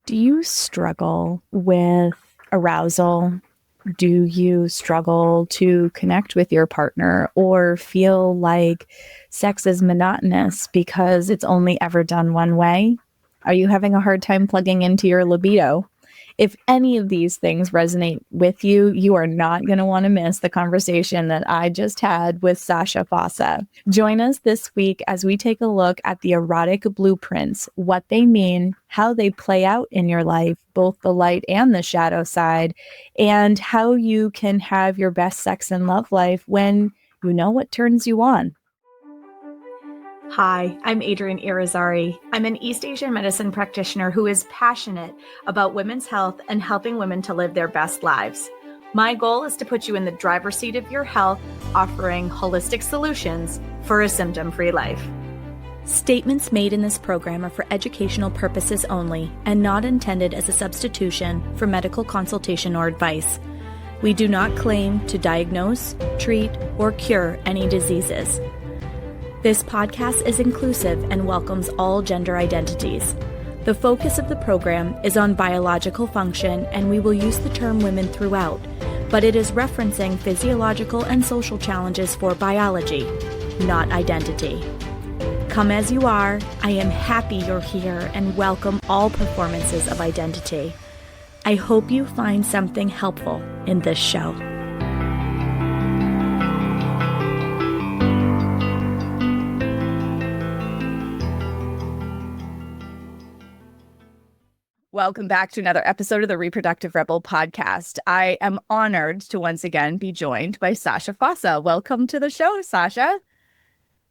Do you struggle with arousal? Do you struggle to connect with your partner or feel like sex is monotonous because it's only ever done one way? Are you having a hard time plugging into your libido? If any of these things resonate with you, you are not going to want to miss the conversation that I just had with Sacha Fossa. Join us this week as we take a look at the erotic blueprints, what they mean, how they play out in your life, both the light and the shadow side, and how you can have your best sex and love life when you know what turns you on. Hi, I'm Adrienne Irizarry. I'm an East Asian medicine practitioner who is passionate about women's health and helping women to live their best lives. My goal is to put you in the driver's seat of your health, offering holistic solutions for a symptom-free life. Statements made in this program are for educational purposes only and not intended as a substitution for medical consultation or advice. We do not claim to diagnose, treat, or cure any diseases. This podcast is inclusive and welcomes all gender identities. The focus of the program is on biological function, and we will use the term women throughout, but it is referencing physiological and social challenges for biology, not identity. Come as you are, I am happy you're here and welcome all performances of identity. I hope you find something helpful in this show. Welcome back to another episode of the Reproductive Rebel podcast. I am honored to once again be joined by Sacha Fossa. Welcome to the show, Sacha.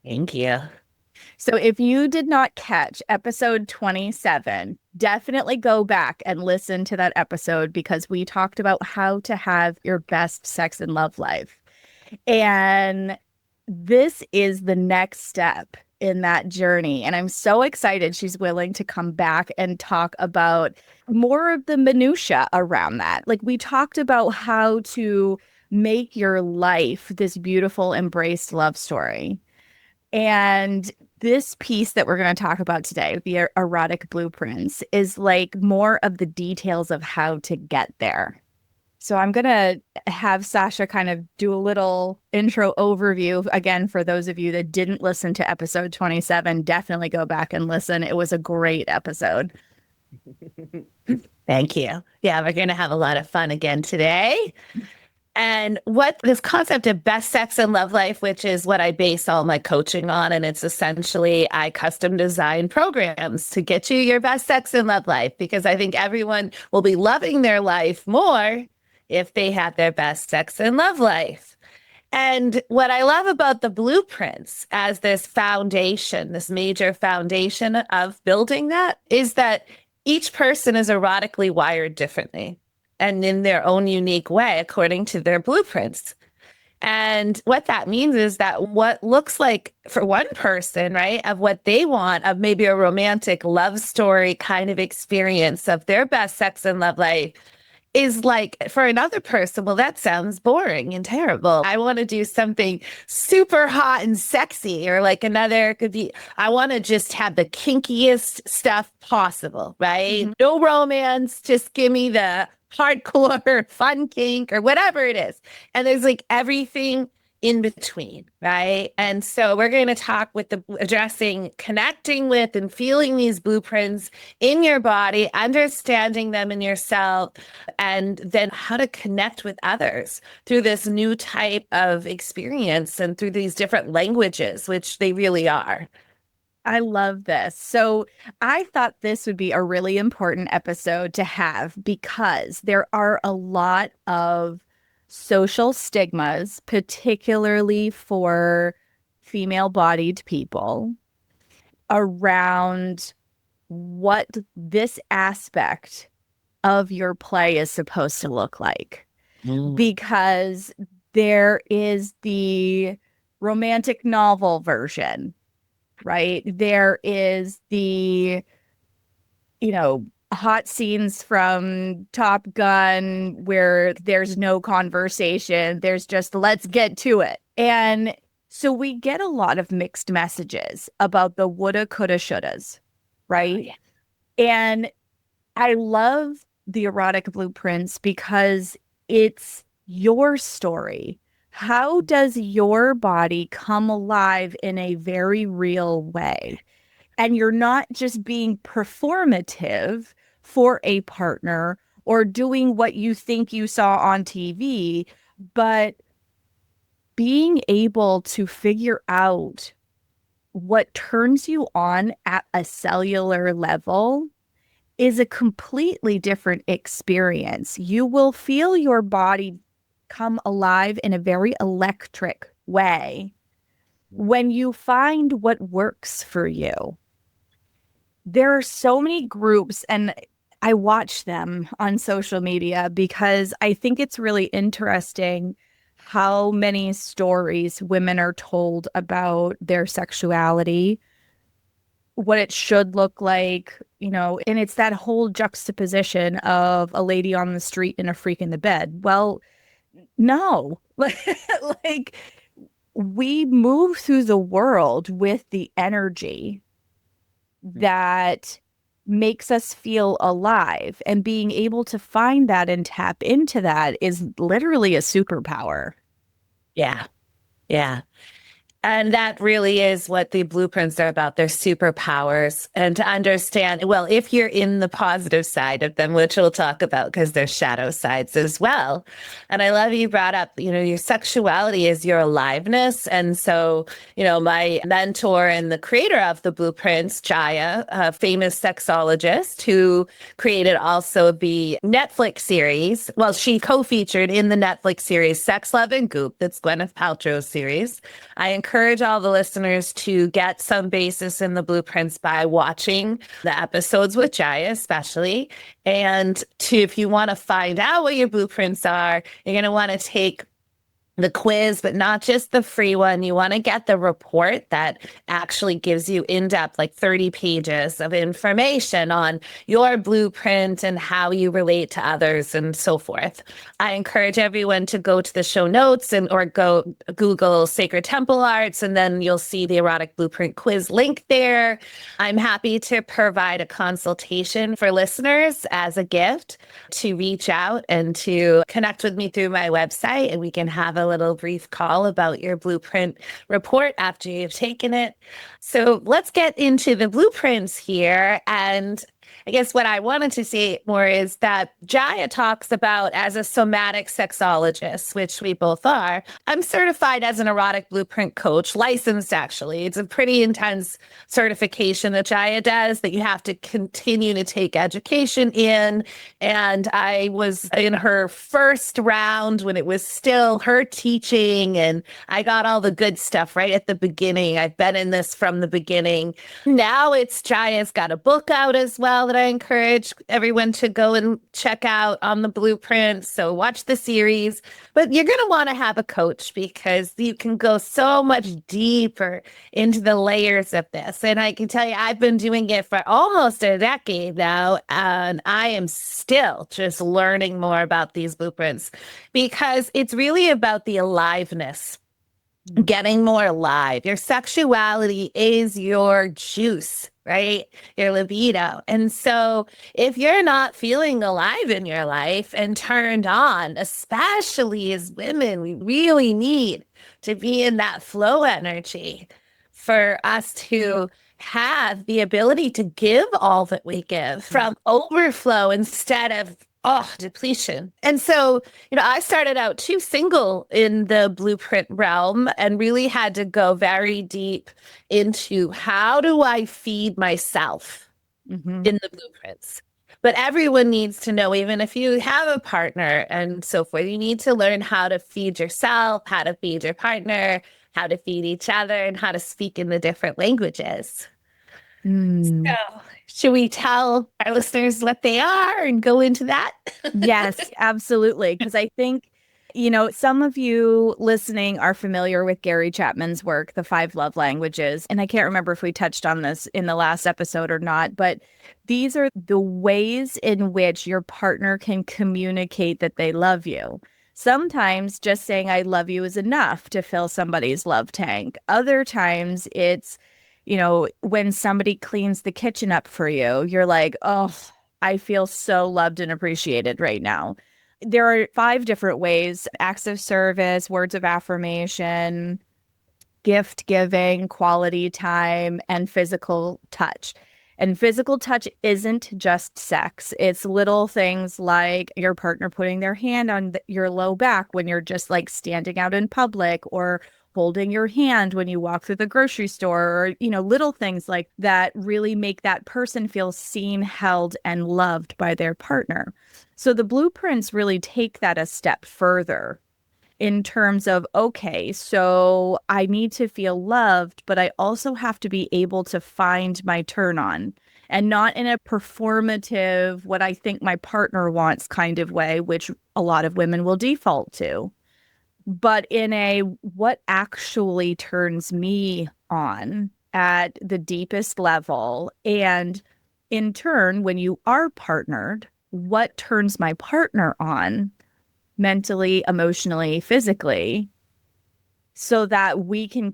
Thank you. So if you did not catch episode 27, definitely go back and listen to that episode because we talked about how to have your best sex and love life. And this is the next step in that journey. And I'm so excited she's willing to come back and talk about more of the minutia around that. Like we talked about how to make your life this beautiful embraced love story. And this piece that we're going to talk about today, the erotic blueprints, is like more of the details of how to get there. So I'm going to have Sacha kind of do a little intro overview. Again, for those of you that didn't listen to episode 27, definitely go back and listen. It was a great episode. Thank you. Yeah, we're going to have a lot of fun again today. And what this concept of best sex and love life, which is what I base all my coaching on, and it's essentially I custom design programs to get you your best sex and love life, because I think everyone will be loving their life more if they have their best sex and love life. And what I love about the blueprints as this foundation, this major foundation of building that, is that each person is erotically wired differently and in their own unique way, according to their blueprints. And what that means is that what looks like for one person, right, of what they want, of maybe a romantic love story kind of experience of their best sex and love life, is like for another person, well, that sounds boring and terrible. I want to do something super hot and sexy, or like another could be, I want to just have the kinkiest stuff possible, right? Mm-hmm. No romance, just give me the hardcore fun kink or whatever it is. And there's like everything in between, right? And so we're going to talk with addressing connecting with and feeling these blueprints in your body, understanding them in yourself, and then how to connect with others through this new type of experience and through these different languages, which they really are. I love this. So I thought this would be a really important episode to have because there are a lot of social stigmas, particularly for female-bodied people, around what this aspect of your play is supposed to look like. Because there is the romantic novel version, right? There is the, hot scenes from Top Gun where there's no conversation. There's just, let's get to it. And so we get a lot of mixed messages about the woulda, coulda, shouldas, right? Oh, yeah. And I love the erotic blueprints because it's your story. How does your body come alive in a very real way? And you're not just being performative for a partner or doing what you think you saw on TV, but being able to figure out what turns you on at a cellular level is a completely different experience. You will feel your body come alive in a very electric way when you find what works for you. There are so many groups, and I watch them on social media because I think it's really interesting how many stories women are told about their sexuality, what it should look like, and it's that whole juxtaposition of a lady on the street and a freak in the bed. Well, no, like we move through the world with the energy that makes us feel alive, and being able to find that and tap into that is literally a superpower. Yeah. Yeah. And that really is what the blueprints are about. They're superpowers. And to understand, well, if you're in the positive side of them, which we'll talk about because there's shadow sides as well. And I love you brought up, your sexuality is your aliveness. And so, my mentor and the creator of the blueprints, Jaya, a famous sexologist who created also the Netflix series. Well, she co-featured in the Netflix series Sex, Love, and Goop. That's Gwyneth Paltrow's series. I encourage all the listeners to get some basis in the blueprints by watching the episodes with Jaya, especially. And if you want to find out what your blueprints are, you're going to want to take the quiz, but not just the free one. You want to get the report that actually gives you in-depth, like 30 pages of information on your blueprint and how you relate to others and so forth. I encourage everyone to go to the show notes or go Google Sacred Temple Arts, and then you'll see the Erotic Blueprint quiz link there. I'm happy to provide a consultation for listeners as a gift to reach out and to connect with me through my website, and we can have a little brief call about your blueprint report after you've taken it. So let's get into the blueprints here. And I guess what I wanted to say more is that Jaya talks about as a somatic sexologist, which we both are. I'm certified as an erotic blueprint coach, licensed actually. It's a pretty intense certification that Jaya does that you have to continue to take education in. And I was in her first round when it was still her teaching, and I got all the good stuff right at the beginning. I've been in this from the beginning. Now it's Jaya's got a book out as well that I encourage everyone to go and check out on the blueprint. So watch the series, but you're going to want to have a coach because you can go so much deeper into the layers of this. And I can tell you, I've been doing it for almost a decade now, and I am still just learning more about these blueprints because it's really about the aliveness. Getting more alive. Your sexuality is your juice, right? Your libido. And so if you're not feeling alive in your life and turned on, especially as women, we really need to be in that flow energy for us to have the ability to give all that we give from overflow instead of depletion. And so, I started out too single in the blueprint realm and really had to go very deep into how do I feed myself in the blueprints. But everyone needs to know, even if you have a partner and so forth, you need to learn how to feed yourself, how to feed your partner, how to feed each other, and how to speak in the different languages. So, should we tell our listeners what they are and go into that? Yes, absolutely. Because I think, some of you listening are familiar with Gary Chapman's work, The Five Love Languages. And I can't remember if we touched on this in the last episode or not, but these are the ways in which your partner can communicate that they love you. Sometimes just saying I love you is enough to fill somebody's love tank. Other times it's, when somebody cleans the kitchen up for you, you're like, oh, I feel so loved and appreciated right now. There are 5 different ways: acts of service, words of affirmation, gift giving, quality time, and physical touch. And physical touch isn't just sex. It's little things like your partner putting their hand on your low back when you're just like standing out in public, or holding your hand when you walk through the grocery store, or, little things like that really make that person feel seen, held, and loved by their partner. So the blueprints really take that a step further in terms of, okay, so I need to feel loved, but I also have to be able to find my turn on, and not in a performative, what I think my partner wants kind of way, which a lot of women will default to, but in a what actually turns me on at the deepest level. And in turn, when you are partnered, what turns my partner on mentally, emotionally, physically, so that we can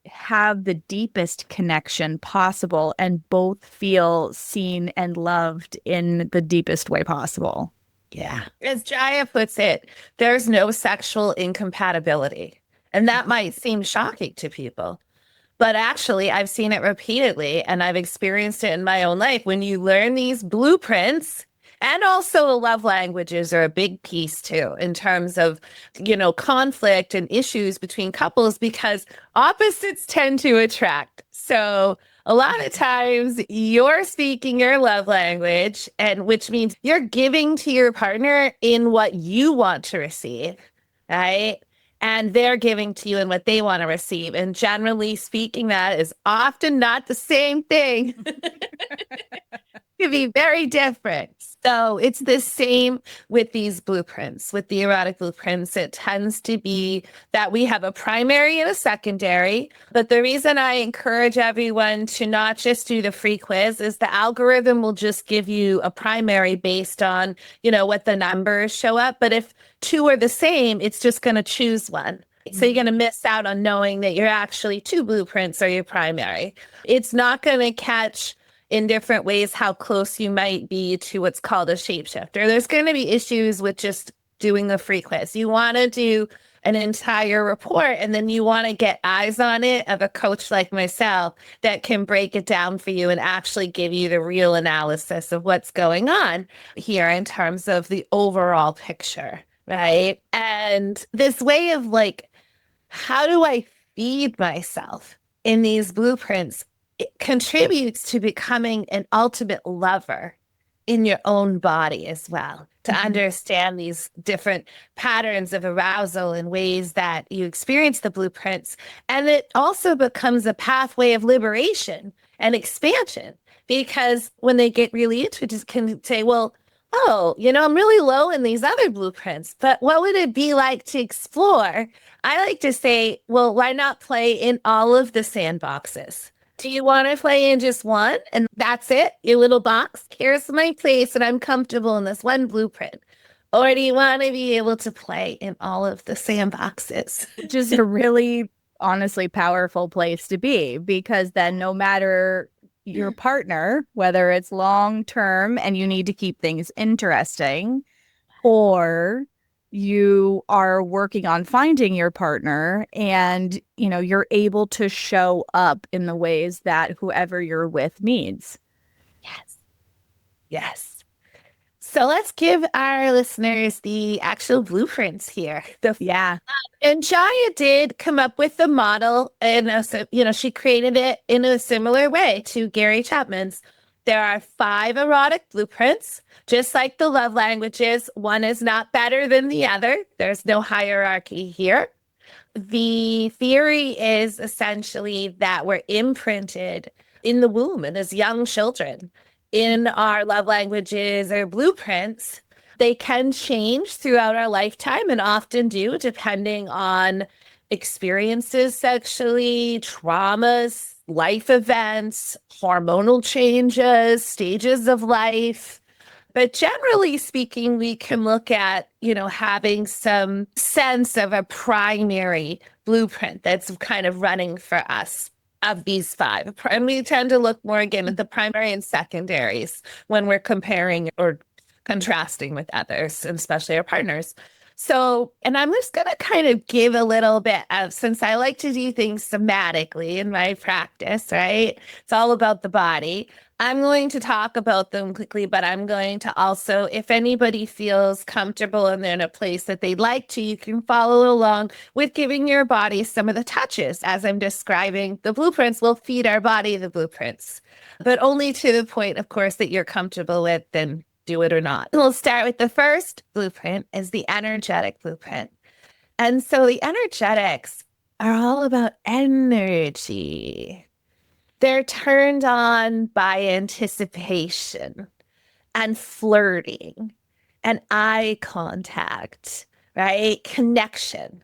have the deepest connection possible and both feel seen and loved in the deepest way possible. Yeah. As Jaya puts it, there's no sexual incompatibility. And that might seem shocking to people. But actually, I've seen it repeatedly, and I've experienced it in my own life. When you learn these blueprints, and also the love languages are a big piece too, in terms of, conflict and issues between couples, because opposites tend to attract. So a lot of times you're speaking your love language, and which means you're giving to your partner in what you want to receive, right? And they're giving to you in what they want to receive. And generally speaking, that is often not the same thing. It can be very different. So it's the same with these blueprints. With the erotic blueprints, it tends to be that we have a primary and a secondary. But the reason I encourage everyone to not just do the free quiz is the algorithm will just give you a primary based on, what the numbers show up. But if 2 are the same, it's just going to choose one. So you're going to miss out on knowing that you're actually 2 blueprints or your primary. It's not going to catch in different ways how close you might be to what's called a shapeshifter. There's going to be issues with just doing the free quiz. You want to do an entire report, and then you want to get eyes on it of a coach like myself that can break it down for you and actually give you the real analysis of what's going on here in terms of the overall picture, right? And this way of like, how do I feed myself in these blueprints? It contributes to becoming an ultimate lover in your own body as well, to understand these different patterns of arousal and ways that you experience the blueprints. And it also becomes a pathway of liberation and expansion, because when they get really into it, just can say, well, oh, I'm really low in these other blueprints, but what would it be like to explore? I like to say, well, why not play in all of the sandboxes? Do you want to play in just one? And that's it, your little box. Here's my place, and I'm comfortable in this one blueprint. Or do you want to be able to play in all of the sandboxes? Which is a really, honestly, powerful place to be, because then no matter your partner, whether it's long term and you need to keep things interesting, or you are working on finding your partner and, you're able to show up in the ways that whoever you're with needs. Yes. Yes. So let's give our listeners the actual blueprints here. And Jaya did come up with the model, and she created it in a similar way to Gary Chapman's. There are 5 erotic blueprints, just like the love languages. One is not better than the other. There's no hierarchy here. The theory is essentially that we're imprinted in the womb and as young children in our love languages or blueprints. They can change throughout our lifetime, and often do, depending on experiences sexually, traumas, life events, hormonal changes, stages of life. But generally speaking, we can look at, having some sense of a primary blueprint that's kind of running for us. of these five. And we tend to look more again at the primary and secondaries when we're comparing or contrasting with others, and especially our partners. So, and I'm just going to kind of give a little bit of, since I like to do things somatically in my practice, right? It's all about the body. I'm going to talk about them quickly, but I'm going to also, if anybody feels comfortable and they're in a place that they'd like to, you can follow along with giving your body some of the touches. As I'm describing the blueprints, we'll feed our body the blueprints, but only to the point, of course, that you're comfortable with, then do it or not. We'll start with the first blueprint is the energetic blueprint. And so the energetics are all about energy. They're turned on by anticipation and flirting and eye contact, right? Connection.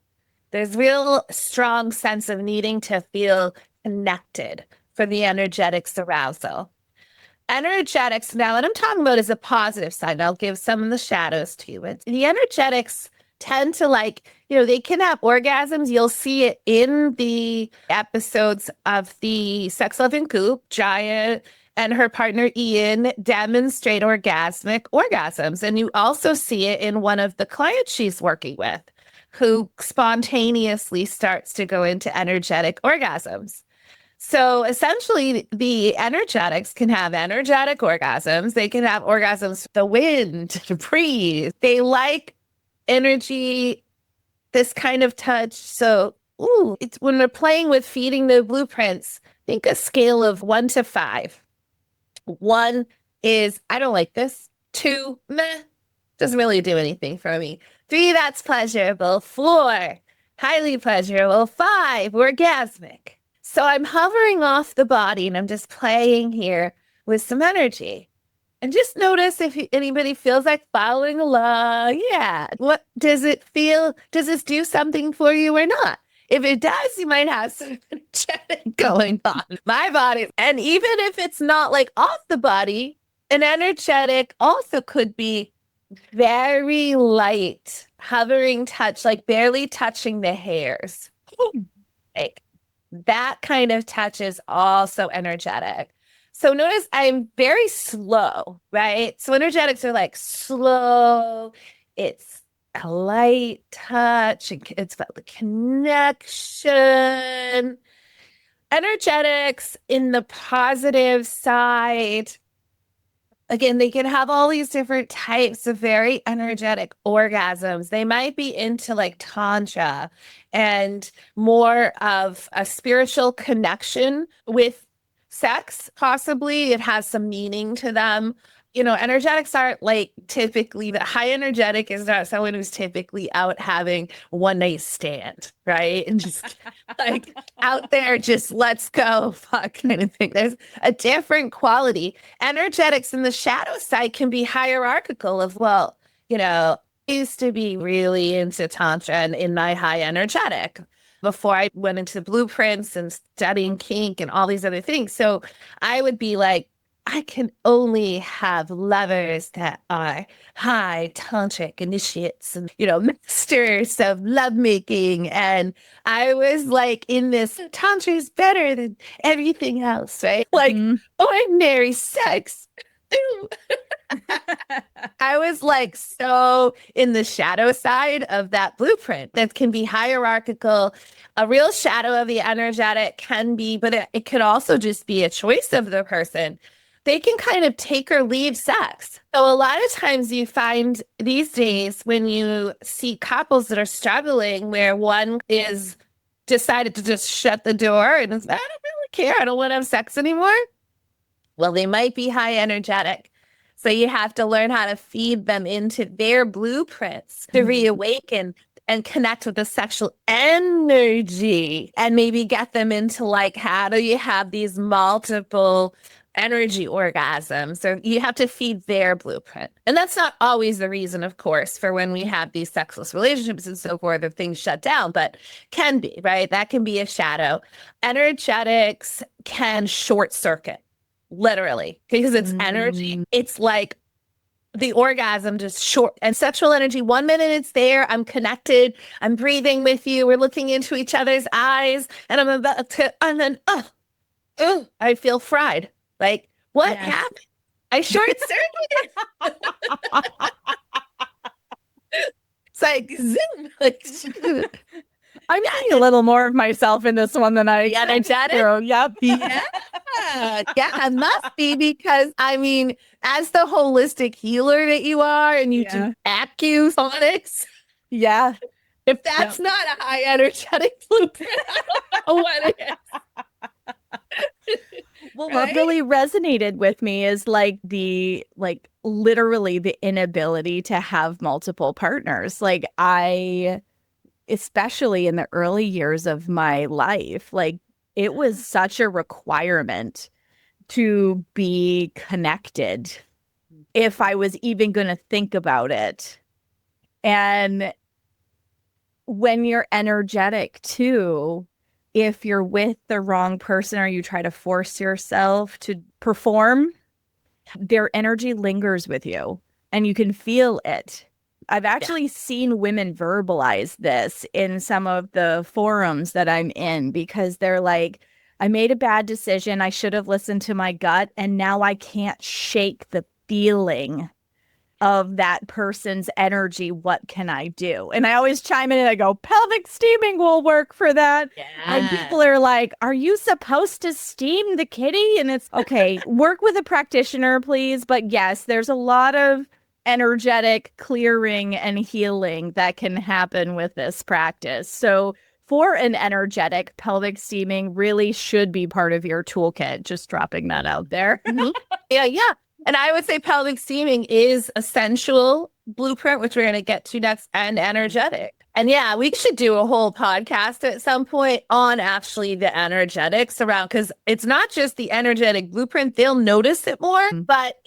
There's real strong sense of needing to feel connected for the energetics arousal. Energetics, now what I'm talking about is a positive side. I'll give some of the shadows to you. But the energetics tend to they can have orgasms. You'll see it in the episodes of the Sex, Love, and Goop. Jaya and her partner Ian demonstrate orgasmic orgasms. And you also see it in one of the clients she's working with, who spontaneously starts to go into energetic orgasms. So essentially, the energetics can have energetic orgasms. They can have orgasms, the wind, the breeze. They like energy, this kind of touch. So, it's when we're playing with feeding the blueprints, think a scale of 1 to 5. 1 is, I don't like this. 2, meh, doesn't really do anything for me. 3, that's pleasurable. 4, highly pleasurable. 5, orgasmic. So I'm hovering off the body and I'm just playing here with some energy. And just notice if anybody feels like following along. Yeah. What does it feel? Does this do something for you or not? If it does, you might have some energetic going on. My body. And even if it's not like off the body, an energetic also could be very light, hovering touch, like barely touching the hairs. Like that kind of touch is also energetic. So notice I'm very slow, right? So energetics are like slow. It's a light touch. It's about the connection. Energetics in the positive side. Again, they can have all these different types of very energetic orgasms. They might be into like tantra and more of a spiritual connection with sex, possibly. It has some meaning to them. Energetics aren't like typically, the high energetic is not someone who's typically out having one night stand, right? And just like out there, just let's go, fuck kind of thing. There's a different quality. Energetics in the shadow side can be hierarchical of, I used to be really into tantra and in my high energetic before I went into blueprints and studying kink and all these other things. So I would be like, I can only have lovers that are high tantric initiates and, masters of lovemaking. And I was like in this, tantra is better than everything else, right? Like ordinary sex. I was like so in the shadow side of that blueprint that can be hierarchical. A real shadow of the energetic can be, but it could also just be a choice of the person. They can kind of take or leave sex. So a lot of times you find these days when you see couples that are struggling where one is decided to just shut the door and is, I don't really care. I don't want to have sex anymore. Well, they might be high energetic. So you have to learn how to feed them into their blueprints to reawaken and connect with the sexual energy and maybe get them into like, how do you have these multiple energy orgasms? So you have to feed their blueprint. And that's not always the reason, of course, for when we have these sexless relationships and so forth, if things shut down, but can be, right? That can be a shadow. Energetics can short circuit, literally, because it's energy. It's like the orgasm just short. And sexual energy, 1 minute it's there, I'm connected, I'm breathing with you, we're looking into each other's eyes, and I'm about to, and then, oh, I feel fried. Like, what Yes. happened? I short circuited. It's like, zoom. Like, I'm getting a little more of myself in this one than I energetic. Yep. Yeah. Yeah, it must be because I mean, as the holistic healer that you are and you do acuphonics, Yeah. if that's not a high energetic blueprint, I don't know what it is. Well, Right? what really resonated with me is literally the inability to have multiple partners. Like especially in the early years of my life, like it was such a requirement to be connected if I was even going to think about it. And when you're energetic too, if you're with the wrong person or you try to force yourself to perform, their energy lingers with you and you can feel it. I've actually seen women verbalize this in some of the forums that I'm in because they're like, I made a bad decision. I should have listened to my gut. And now I can't shake the feeling of that person's energy. What can I do? And I always chime in and I go, pelvic steaming will work for that. And people are like, are you supposed to steam the kitty? And it's okay, work with a practitioner, please. But yes, there's a lot of energetic clearing and healing that can happen with this practice. So for an energetic, pelvic steaming really should be part of your toolkit. Just dropping that out there. Yeah. And I would say pelvic steaming is a sensual blueprint, which we're going to get to next, and energetic. And yeah, we should do a whole podcast at some point on actually the energetics around, because it's not just the energetic blueprint. They'll notice it more. But,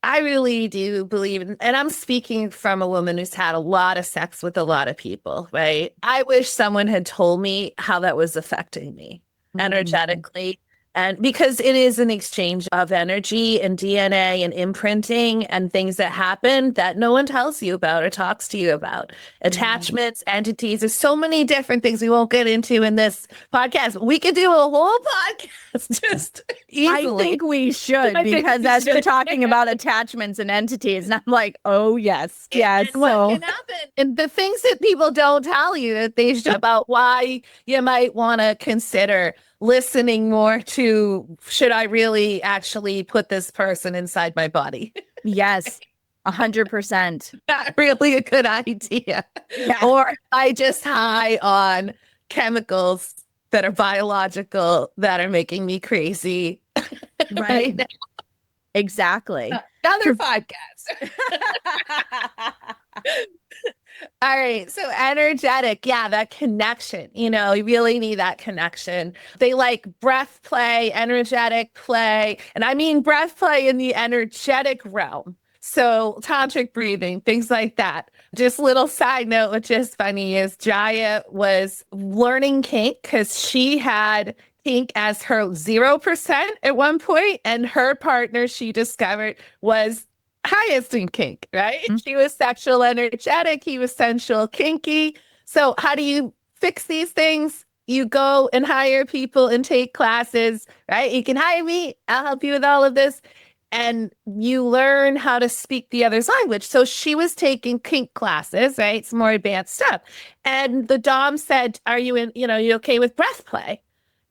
I really do believe, and I'm speaking from a woman who's had a lot of sex with a lot of people, right? I wish someone had told me how that was affecting me energetically. And because it is an exchange of energy and DNA and imprinting and things that happen that no one tells you about or talks to you about. Attachments, entities, there's so many different things we won't get into in this podcast. We could do a whole podcast just easily. I think we should, because as you're talking about attachments and entities, and I'm like, oh, yes. Yes. And what can happen? And the things that people don't tell you that they should about why you might want to consider listening more to, should I really actually put this person inside my body? Yes, 100%. Not really a good idea. Yeah. Or I just high on chemicals that are biological that are making me crazy. Right. Exactly. Another podcast. All right. So energetic. Yeah, that connection. You really need that connection. They like breath play, energetic play. And I mean breath play in the energetic realm. So tantric breathing, things like that. Just little side note, which is funny, is Jaya was learning kink because she had kink as her 0% at one point, and her partner she discovered was highest in kink, right? Mm-hmm. She was sexual energetic, he was sensual kinky. So how do you fix these things? You go and hire people and take classes, right? You can hire me, I'll help you with all of this. And you learn how to speak the other's language. So she was taking kink classes, right? It's more advanced stuff. And the Dom said, are you you okay with breath play?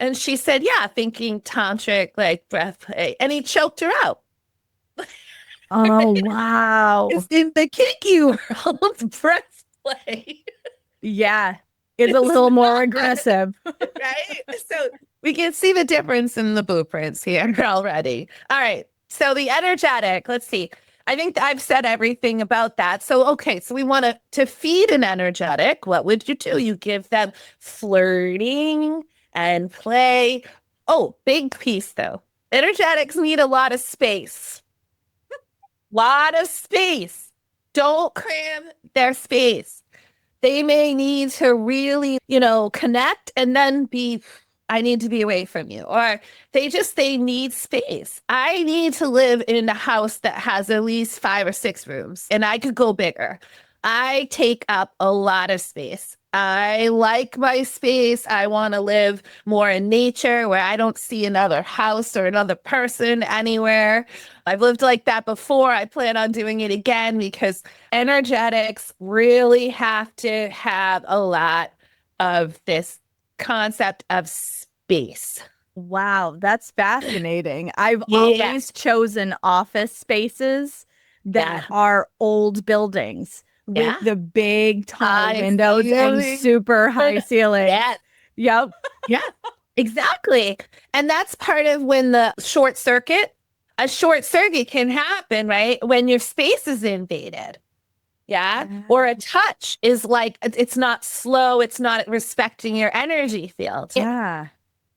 And she said, yeah, thinking tantric, like breath play. And he choked her out. Oh, wow. In the kinky world, breath play. Yeah, it's a little more aggressive. Right? So we can see the difference in the blueprints here already. All right. So the energetic, let's see. I think I've said everything about that. So, okay. So we want to feed an energetic. What would you do? You give them flirting and play. Oh, big piece though. Energetics need a lot of space. Lot of space. Don't cram their space. They may need to really, connect and then I need to be away from you. Or they need space. I need to live in a house that has at least 5 or 6 rooms, and I could go bigger. I take up a lot of space. I like my space. I want to live more in nature where I don't see another house or another person anywhere. I've lived like that before. I plan on doing it again because energetics really have to have a lot of this concept of space. Wow, that's fascinating. I've Yeah. always chosen office spaces that are old buildings with the big tall High windows and ceiling. super high ceilings. Yeah. Yep. Yeah, exactly. And that's part of when a short circuit can happen, right? When your space is invaded. Yeah. Or a touch is like, it's not slow. It's not respecting your energy field. Yeah.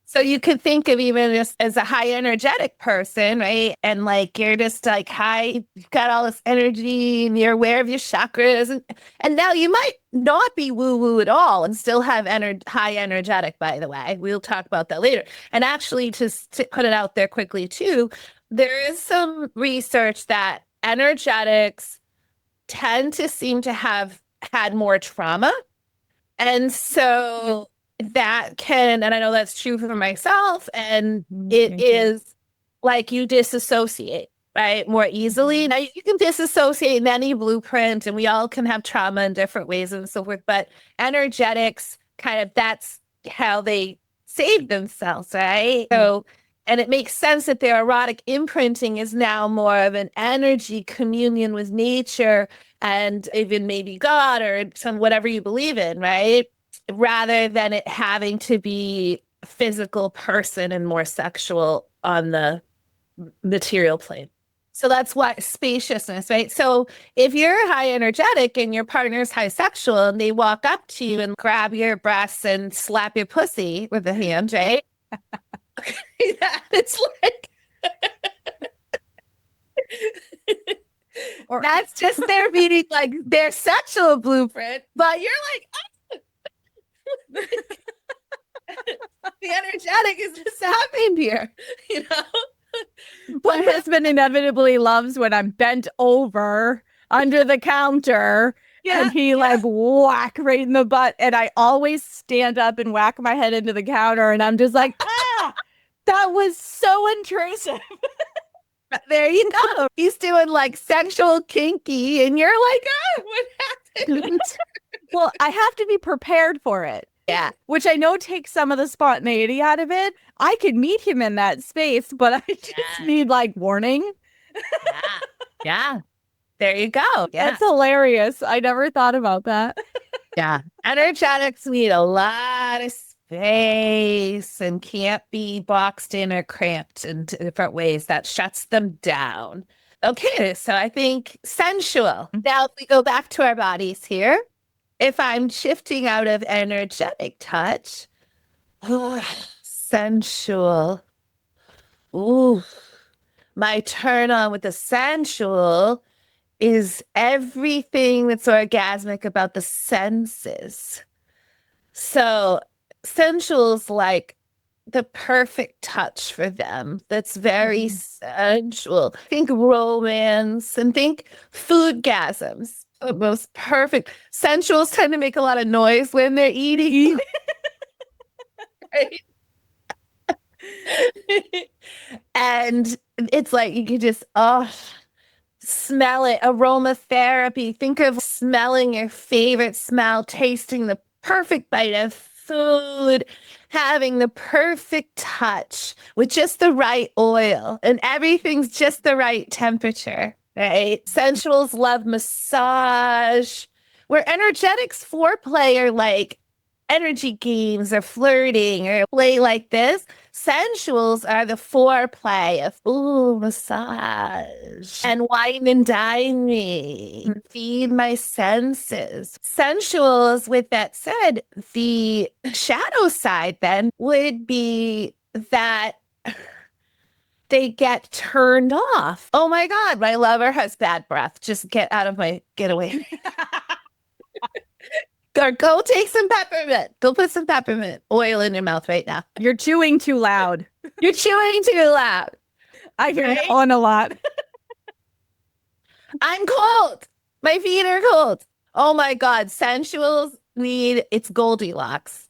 So you could think of even just as a high energetic person, right? And like you're just like high, you've got all this energy and you're aware of your chakras. And now you might not be woo-woo at all and still have high energetic, by the way. We'll talk about that later. And actually, to put it out there quickly too, there is some research that energetics tend to seem to have had more trauma. And so that can, and I know that's true for myself, and it is like you disassociate, right, more easily. Now, you can disassociate in any blueprint, and we all can have trauma in different ways and so forth, but energetics kind of, that's how they save themselves, right? So, and it makes sense that their erotic imprinting is now more of an energy communion with nature and even maybe God or some whatever you believe in, right? Rather than it having to be a physical person and more sexual on the material plane. So that's why spaciousness, right? So if you're high energetic and your partner's high sexual and they walk up to you and grab your breasts and slap your pussy with a hand, right? It's like or that's just their meaning, like their sexual blueprint, but you're like, oh. The energetic is just happening here, you know. My husband inevitably loves when I'm bent over under the counter and he like whack right in the butt, and I always stand up and whack my head into the counter, and I'm just like, that was so intrusive. There you go. He's doing like sexual kinky, and you're like, oh, what happened? Well, I have to be prepared for it. Yeah. Which I know takes some of the spontaneity out of it. I could meet him in that space, but I just need like warning. Yeah. There you go. Yeah. That's hilarious. I never thought about that. Yeah. Energetics need a lot of space and can't be boxed in or cramped in different ways. That shuts them down. Okay. So I think sensual. Now, if we go back to our bodies here, if I'm shifting out of energetic touch, sensual. Ooh, my turn on with the sensual is everything that's orgasmic about the senses. So sensual's like the perfect touch for them. That's very sensual. Think romance and think foodgasms. The most perfect. Sensuals tend to make a lot of noise when they're eating. Right? And it's like you can just smell it. Aromatherapy. Think of smelling your favorite smell, tasting the perfect bite of food, having the perfect touch with just the right oil, and everything's just the right temperature. Right? Sensuals love massage, where energetics foreplay are like energy games or flirting or play like this. Sensuals are the foreplay of, ooh, massage and wine and dine me, feed my senses. Sensuals, with that said, the shadow side then would be that they get turned off. Oh my God, my lover has bad breath. Just get away. Or go take some peppermint. Go put some peppermint oil in your mouth right now. You're chewing too loud. You're chewing too loud. I hear that one a lot. I'm cold. My feet are cold. Oh my God. Sensuals, need, it's Goldilocks.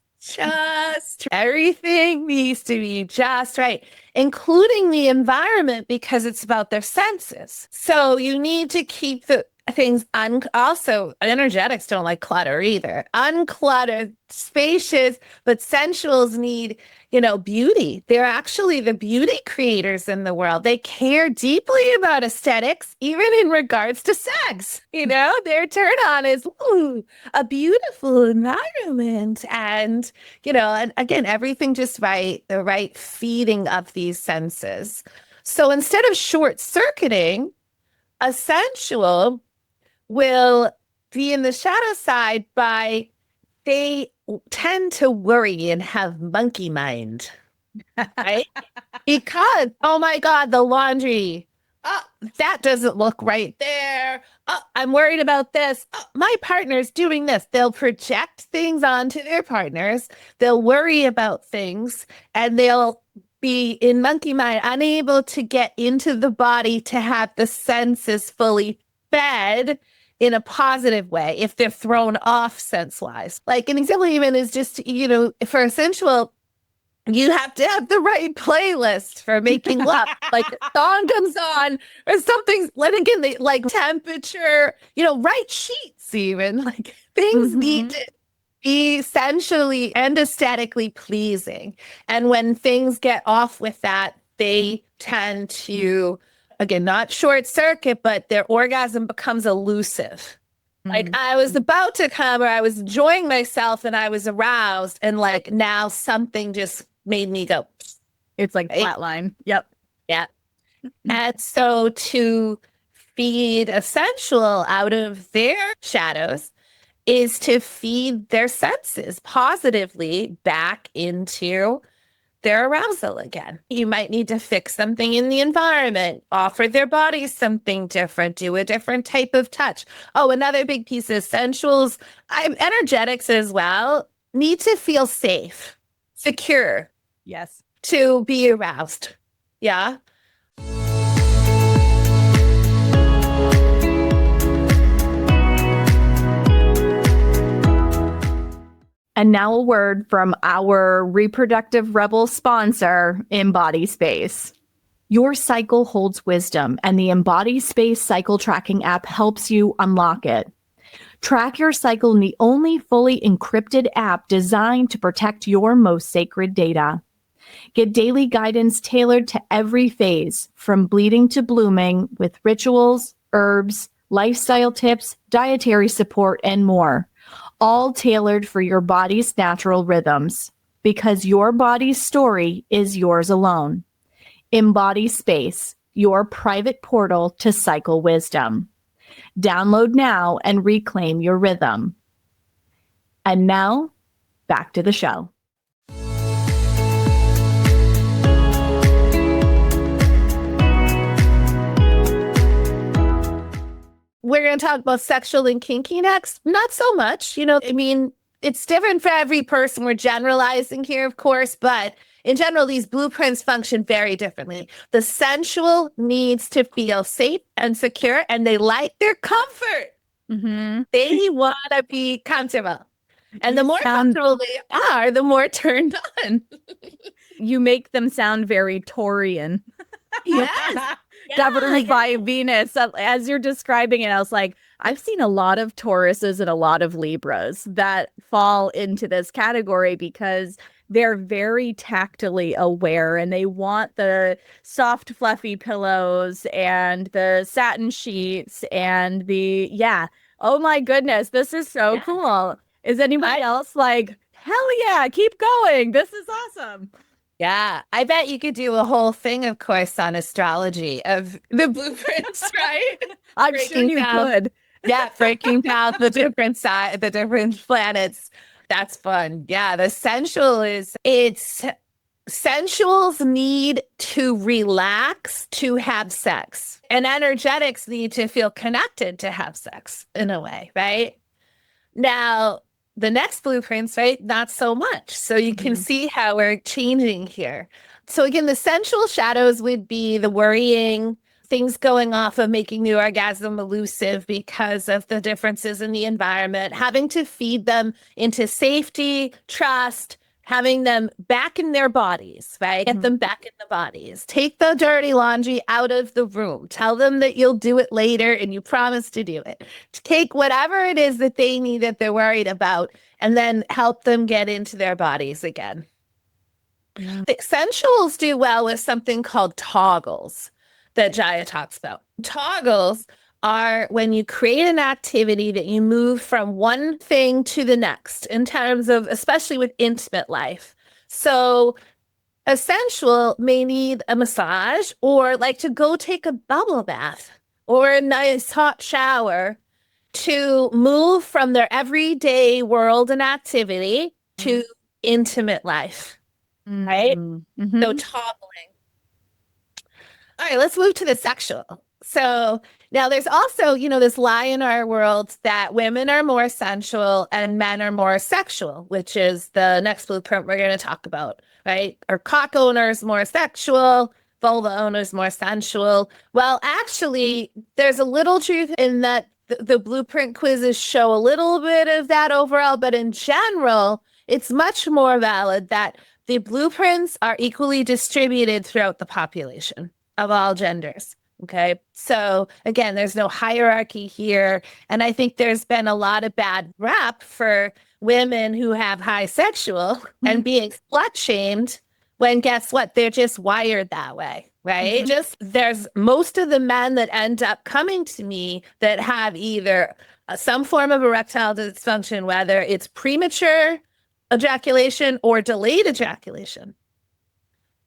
Everything needs to be just right, including the environment, because it's about their senses. So you need to keep the things also energetics don't like clutter either. Uncluttered, spacious, but sensuals need, beauty. They're actually the beauty creators in the world. They care deeply about aesthetics, even in regards to sex. Their turn on is a beautiful environment. And, and again, everything just right, the right feeding of these senses. So instead of short circuiting, a sensual will be in the shadow side they tend to worry and have monkey mind, right? Because, oh my God, the laundry, that doesn't look right there. I'm worried about this. My partner's doing this. They'll project things onto their partners. They'll worry about things, and they'll be in monkey mind, unable to get into the body to have the senses fully fed in a positive way if they're thrown off sense-wise. Like an example even is just, for a sensual, you have to have the right playlist for making love. Like a song comes on or something's, again, like temperature, right sheets even. Like things need to be sensually and aesthetically pleasing. And when things get off with that, they tend to, again, not short circuit, but their orgasm becomes elusive. Like I was about to come, or I was enjoying myself and I was aroused, and like now something just made me go. It's like flatline. Yep. Yeah. And so to feed a sensual out of their shadows is to feed their senses positively back into their arousal again. You might need to fix something in the environment, offer their bodies something different, do a different type of touch. Oh, another big piece is sensuals, energetics as well, need to feel safe, secure. Yes. To be aroused. Yeah. And now a word from our Reproductive Rebel sponsor, Embody Space. Your cycle holds wisdom, and the Embody Space cycle tracking app helps you unlock it. Track your cycle in the only fully encrypted app designed to protect your most sacred data. Get daily guidance tailored to every phase, from bleeding to blooming, with rituals, herbs, lifestyle tips, dietary support, and more. All tailored for your body's natural rhythms, because your body's story is yours alone. Embody Space, your private portal to cycle wisdom. Download now and reclaim your rhythm. And now, back to the show. We're going to talk about sexual and kinky next. Not so much. It's different for every person. We're generalizing here, of course, but in general, these blueprints function very differently. The sensual needs to feel safe and secure, and they like their comfort. They want to be comfortable. And the more comfortable they are, the more turned on. You make them sound very Taurian. Yes. Governed by Venus. As you're describing it, I was like, I've seen a lot of Tauruses and a lot of Libras that fall into this category because they're very tactily aware and they want the soft, fluffy pillows and the satin sheets and oh my goodness, this is so cool. Is anybody else like, hell yeah, keep going. This is awesome. Yeah, I bet you could do a whole thing, of course, on astrology of the blueprints, right? I'm sure you could. Yeah, breaking down the different planets. That's fun. Yeah, the sensual sensuals need to relax to have sex, and energetics need to feel connected to have sex in a way, right? Now, the next blueprints, right? Not so much. So you can see how we're changing here. So again, the sensual shadows would be the worrying, things going off of making the orgasm elusive because of the differences in the environment, having to feed them into safety, trust, having them back in their bodies, right? Get them back in the bodies. Take the dirty laundry out of the room. Tell them that you'll do it later and you promise to do it. Take whatever it is that they need that they're worried about and then help them get into their bodies again. The sensuals do well with something called toggles that Jaya talks about. Toggles are when you create an activity that you move from one thing to the next in terms of, especially with intimate life. So a sensual may need a massage or like to go take a bubble bath or a nice hot shower to move from their everyday world and activity to intimate life, right? So toggling. All right, let's move to the sexual. So now there's also, this lie in our world that women are more sensual and men are more sexual, which is the next blueprint we're going to talk about, right? Or cock owners more sexual, vulva owners more sensual. Well, actually, there's a little truth in that the blueprint quizzes show a little bit of that overall, but in general, it's much more valid that the blueprints are equally distributed throughout the population of all genders. Okay. So again, there's no hierarchy here. And I think there's been a lot of bad rap for women who have high sexual and being slut shamed when guess what? They're just wired that way. Right. There's most of the men that end up coming to me that have either some form of erectile dysfunction, whether it's premature ejaculation or delayed ejaculation.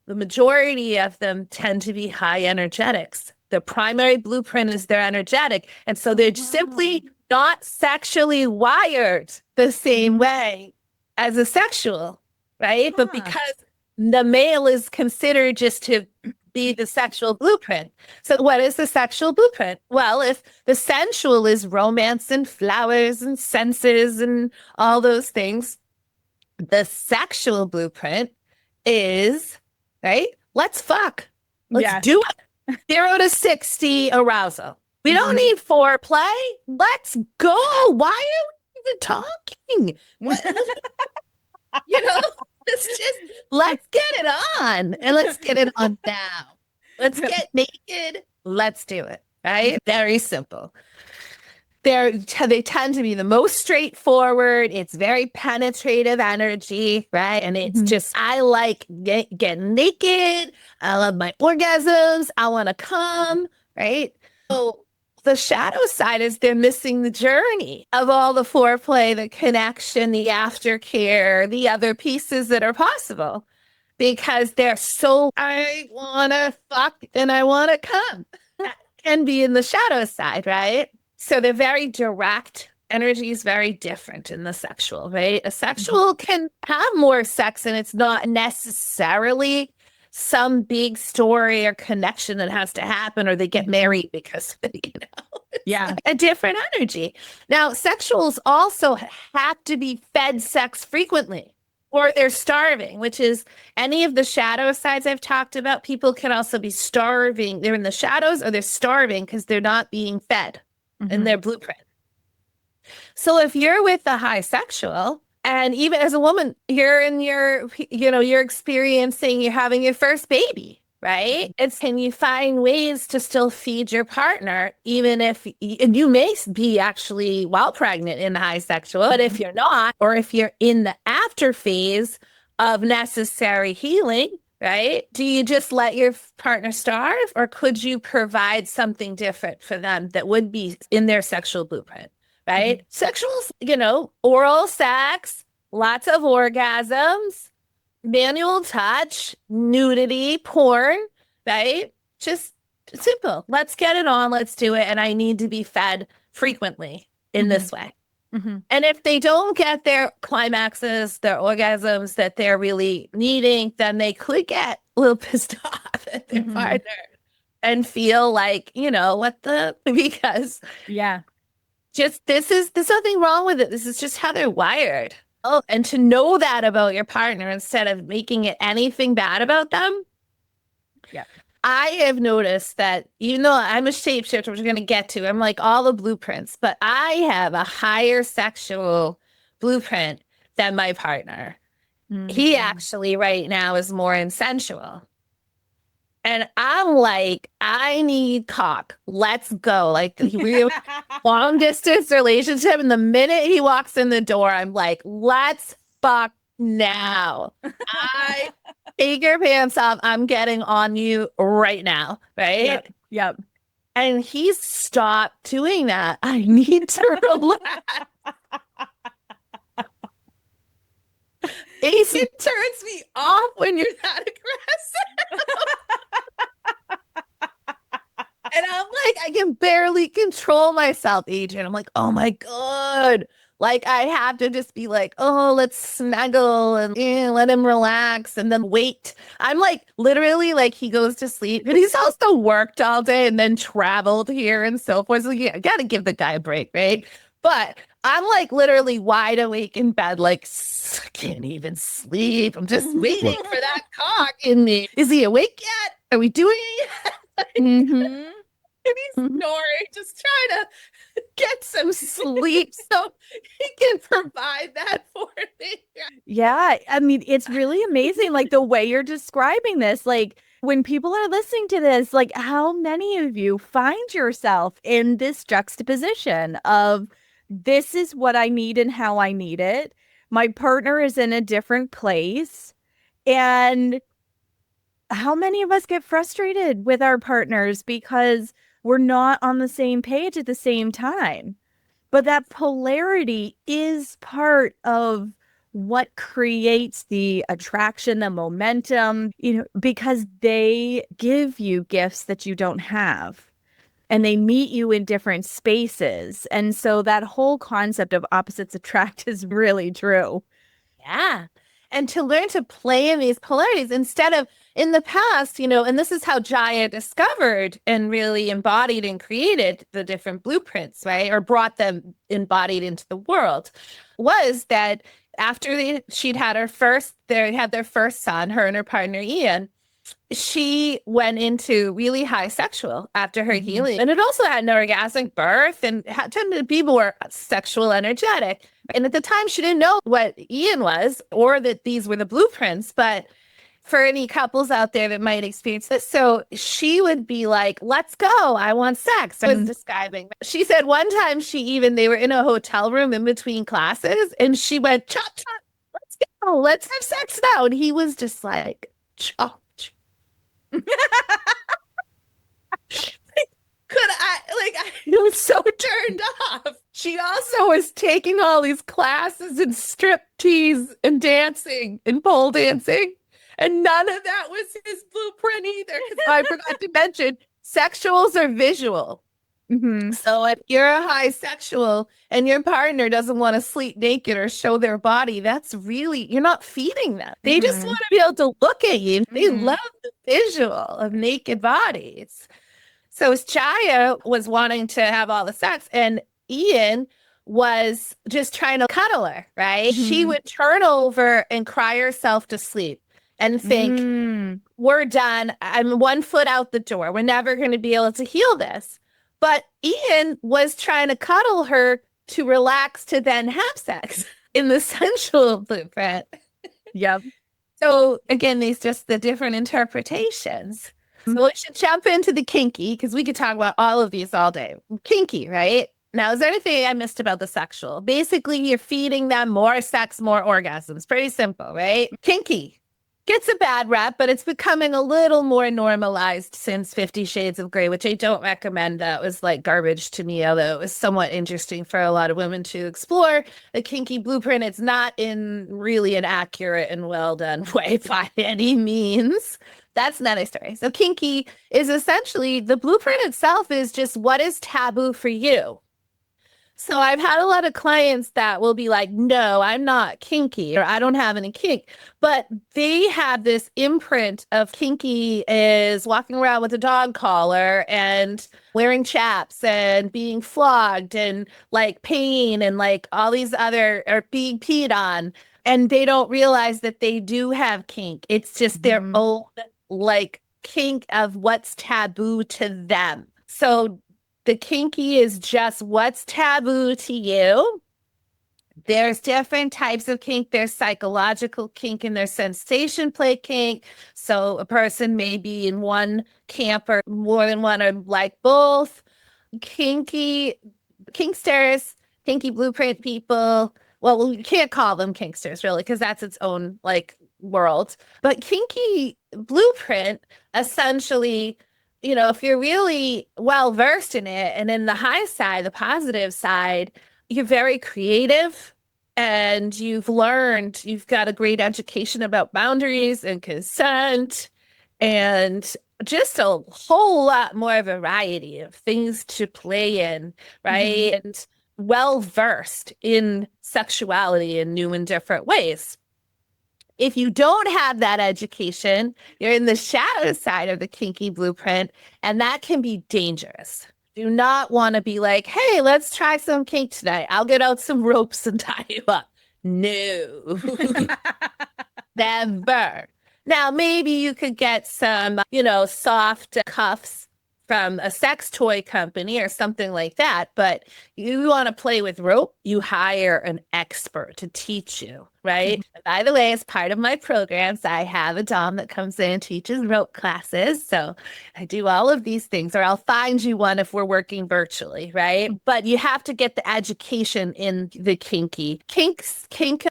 The majority of them tend to be high energetics. The primary blueprint is they're energetic. And so they're simply not sexually wired the same way as a sexual, right? But because the male is considered just to be the sexual blueprint. So what is the sexual blueprint? Well, if the sensual is romance and flowers and senses and all those things, the sexual blueprint is, right? Let's fuck. Let's do it. 0 to 60 arousal. We don't need foreplay. Let's go. Why are we even talking? Let's get it on. And let's get it on now. Let's get naked. Let's do it. Right? Very simple. They tend to be the most straightforward. It's very penetrative energy, right? And it's just, I like getting naked. I love my orgasms. I want to come, right? So the shadow side is they're missing the journey of all the foreplay, the connection, the aftercare, the other pieces that are possible because they're so, I want to fuck and I want to come. That can be in the shadow side, right? So they're very direct. Energy is very different in the sexual, right? A sexual can have more sex and it's not necessarily some big story or connection that has to happen or they get married because, a different energy. Now, sexuals also have to be fed sex frequently or they're starving, which is any of the shadow sides I've talked about. People can also be starving. They're in the shadows or they're starving because they're not being fed. In their blueprint. So if you're with the high sexual, and even as a woman, you're in your, you're experiencing, you're having your first baby, right? Can you find ways to still feed your partner, even if, and you may be actually while pregnant in the high sexual, but if you're not, or if you're in the after phase of necessary healing, right? Do you just let your partner starve or could you provide something different for them that would be in their sexual blueprint, right? Sexual, oral sex, lots of orgasms, manual touch, nudity, porn, right? Just simple. Let's get it on. Let's do it. And I need to be fed frequently in this way. And if they don't get their climaxes, their orgasms that they're really needing, then they could get a little pissed off at their partner and feel like, because there's nothing wrong with it. This is just how they're wired. Oh, and to know that about your partner instead of making it anything bad about them. I have noticed that even though I'm a shapeshifter, which we're going to get to, I'm like all the blueprints, but I have a higher sexual blueprint than my partner. He actually right now is more insensual. And I'm like, I need cock. Let's go. Like we're long distance relationship. And the minute he walks in the door, I'm like, let's fuck now. I take your pants off. I'm getting on you right now. Right. Yep. And he's stopped doing that. I need to relax. It turns me off when you're that aggressive. And I'm like, I can barely control myself, Adrienne. I'm like, oh my God. Like, I have to just be like, oh, let's snuggle and let him relax and then wait. I'm like, literally, like, he goes to sleep and he's also worked all day and then traveled here and so forth. So, yeah, I got to give the guy a break, right? But I'm like literally wide awake in bed, like, I can't even sleep. I'm just waiting for that cock in me. Is he awake yet? Are we doing it yet? And he's snoring, just trying to get some sleep so he can provide that for me. Yeah. I mean, it's really amazing, like the way you're describing this. Like when people are listening to this, like how many of you find yourself in this juxtaposition of this is what I need and how I need it. My partner is in a different place. And how many of us get frustrated with our partners because we're not on the same page at the same time? But that polarity is part of what creates the attraction, the momentum, because they give you gifts that you don't have. And they meet you in different spaces. And so that whole concept of opposites attract is really true. Yeah. And to learn to play in these polarities instead of in the past, and this is how Jaya discovered and really embodied and created the different blueprints, right? Or brought them embodied into the world, was that after she'd had they had their first son, her and her partner, Ian, she went into really high sexual after her healing. And it also had an orgasmic birth and tended to be more sexual energetic. And at the time, she didn't know what Ian was or that these were the blueprints. But for any couples out there that might experience this, so she would be like, let's go. I want sex. I was describing. She said one time they were in a hotel room in between classes and she went, chop, chop, let's go. Let's have sex now. And he was just like, chop. I was so turned off. She also was taking all these classes in strip tease and dancing and pole dancing. And none of that was his blueprint either. I forgot to mention, sexuals are visual. So if you're a high sexual and your partner doesn't want to sleep naked or show their body, that's really, you're not feeding them. They just want to be able to look at you. They love the visual of naked bodies. So Jaya was wanting to have all the sex and Ian was just trying to cuddle her, right? She would turn over and cry herself to sleep and think, we're done. I'm 1 foot out the door. We're never going to be able to heal this. But Ian was trying to cuddle her to relax to then have sex in the sensual blueprint. Yep. So again, these just the different interpretations. So we should jump into the kinky because we could talk about all of these all day. Kinky, right? Now, is there anything I missed about the sexual? Basically, you're feeding them more sex, more orgasms. Pretty simple, right? Kinky gets a bad rap, but it's becoming a little more normalized since 50 Shades of Grey, which I don't recommend. That was like garbage to me, although it was somewhat interesting for a lot of women to explore. The kinky blueprint, it's not in really an accurate and well done way by any means. That's another story. So kinky is essentially, the blueprint itself is just what is taboo for you. So I've had a lot of clients that will be like, no, I'm not kinky or I don't have any kink, but they have this imprint of kinky is walking around with a dog collar and wearing chaps and being flogged and like pain and like all these other, or being peed on. And they don't realize that they do have kink. It's just their own like kink of what's taboo to them. So the kinky is just what's taboo to you. There's different types of kink. There's psychological kink and there's sensation play kink. So a person may be in one camp or more than one or like both. Kinky, kinksters, kinky blueprint people. Well, you can't call them kinksters really because that's its own like world. But kinky blueprint essentially, if you're really well versed in it and in the high side, the positive side, you're very creative and you've got a great education about boundaries and consent and just a whole lot more variety of things to play in, right? Mm-hmm. And well versed in sexuality in new and different ways. If you don't have that education, you're in the shadow side of the kinky blueprint, and that can be dangerous. Do not want to be like, hey, let's try some kink tonight. I'll get out some ropes and tie you up. No. Never. Now, maybe you could get some, soft cuffs from a sex toy company or something like that. But you want to play with rope, you hire an expert to teach you, right? Mm-hmm. By the way, as part of my programs, I have a dom that comes in and teaches rope classes. So I do all of these things, or I'll find you one if we're working virtually, right? But you have to get the education in the kinky. Kink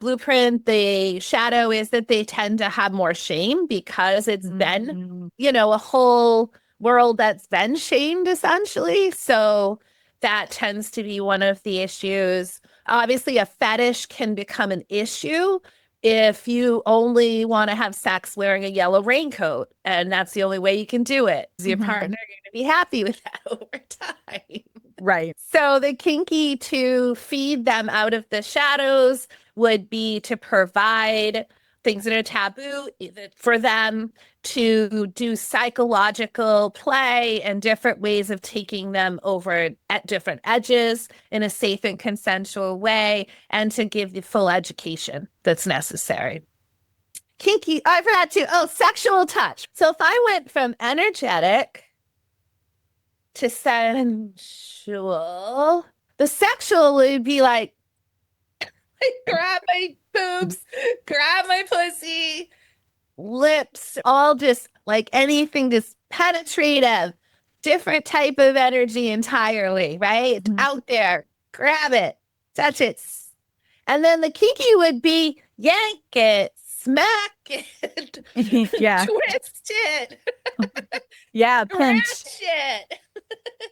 blueprint, the shadow is that they tend to have more shame because it's been, a whole world that's been shamed essentially. So that tends to be one of the issues. Obviously, a fetish can become an issue if you only want to have sex wearing a yellow raincoat and that's the only way you can do it. Your partner going to be happy with that over time. Right. So the kinky to feed them out of the shadows would be to provide things that are taboo for them, to do psychological play and different ways of taking them over at different edges in a safe and consensual way, and to give the full education that's necessary. Kinky, I forgot to, sexual touch. So if I went from energetic to sensual, the sexual would be like, grab my boobs, grab my pussy, lips, all just like anything, just penetrative, different type of energy entirely, right? Mm-hmm. Out there, grab it, touch it. And then the kinky would be yank it, smack it, yeah, twist it, yeah, pinch it,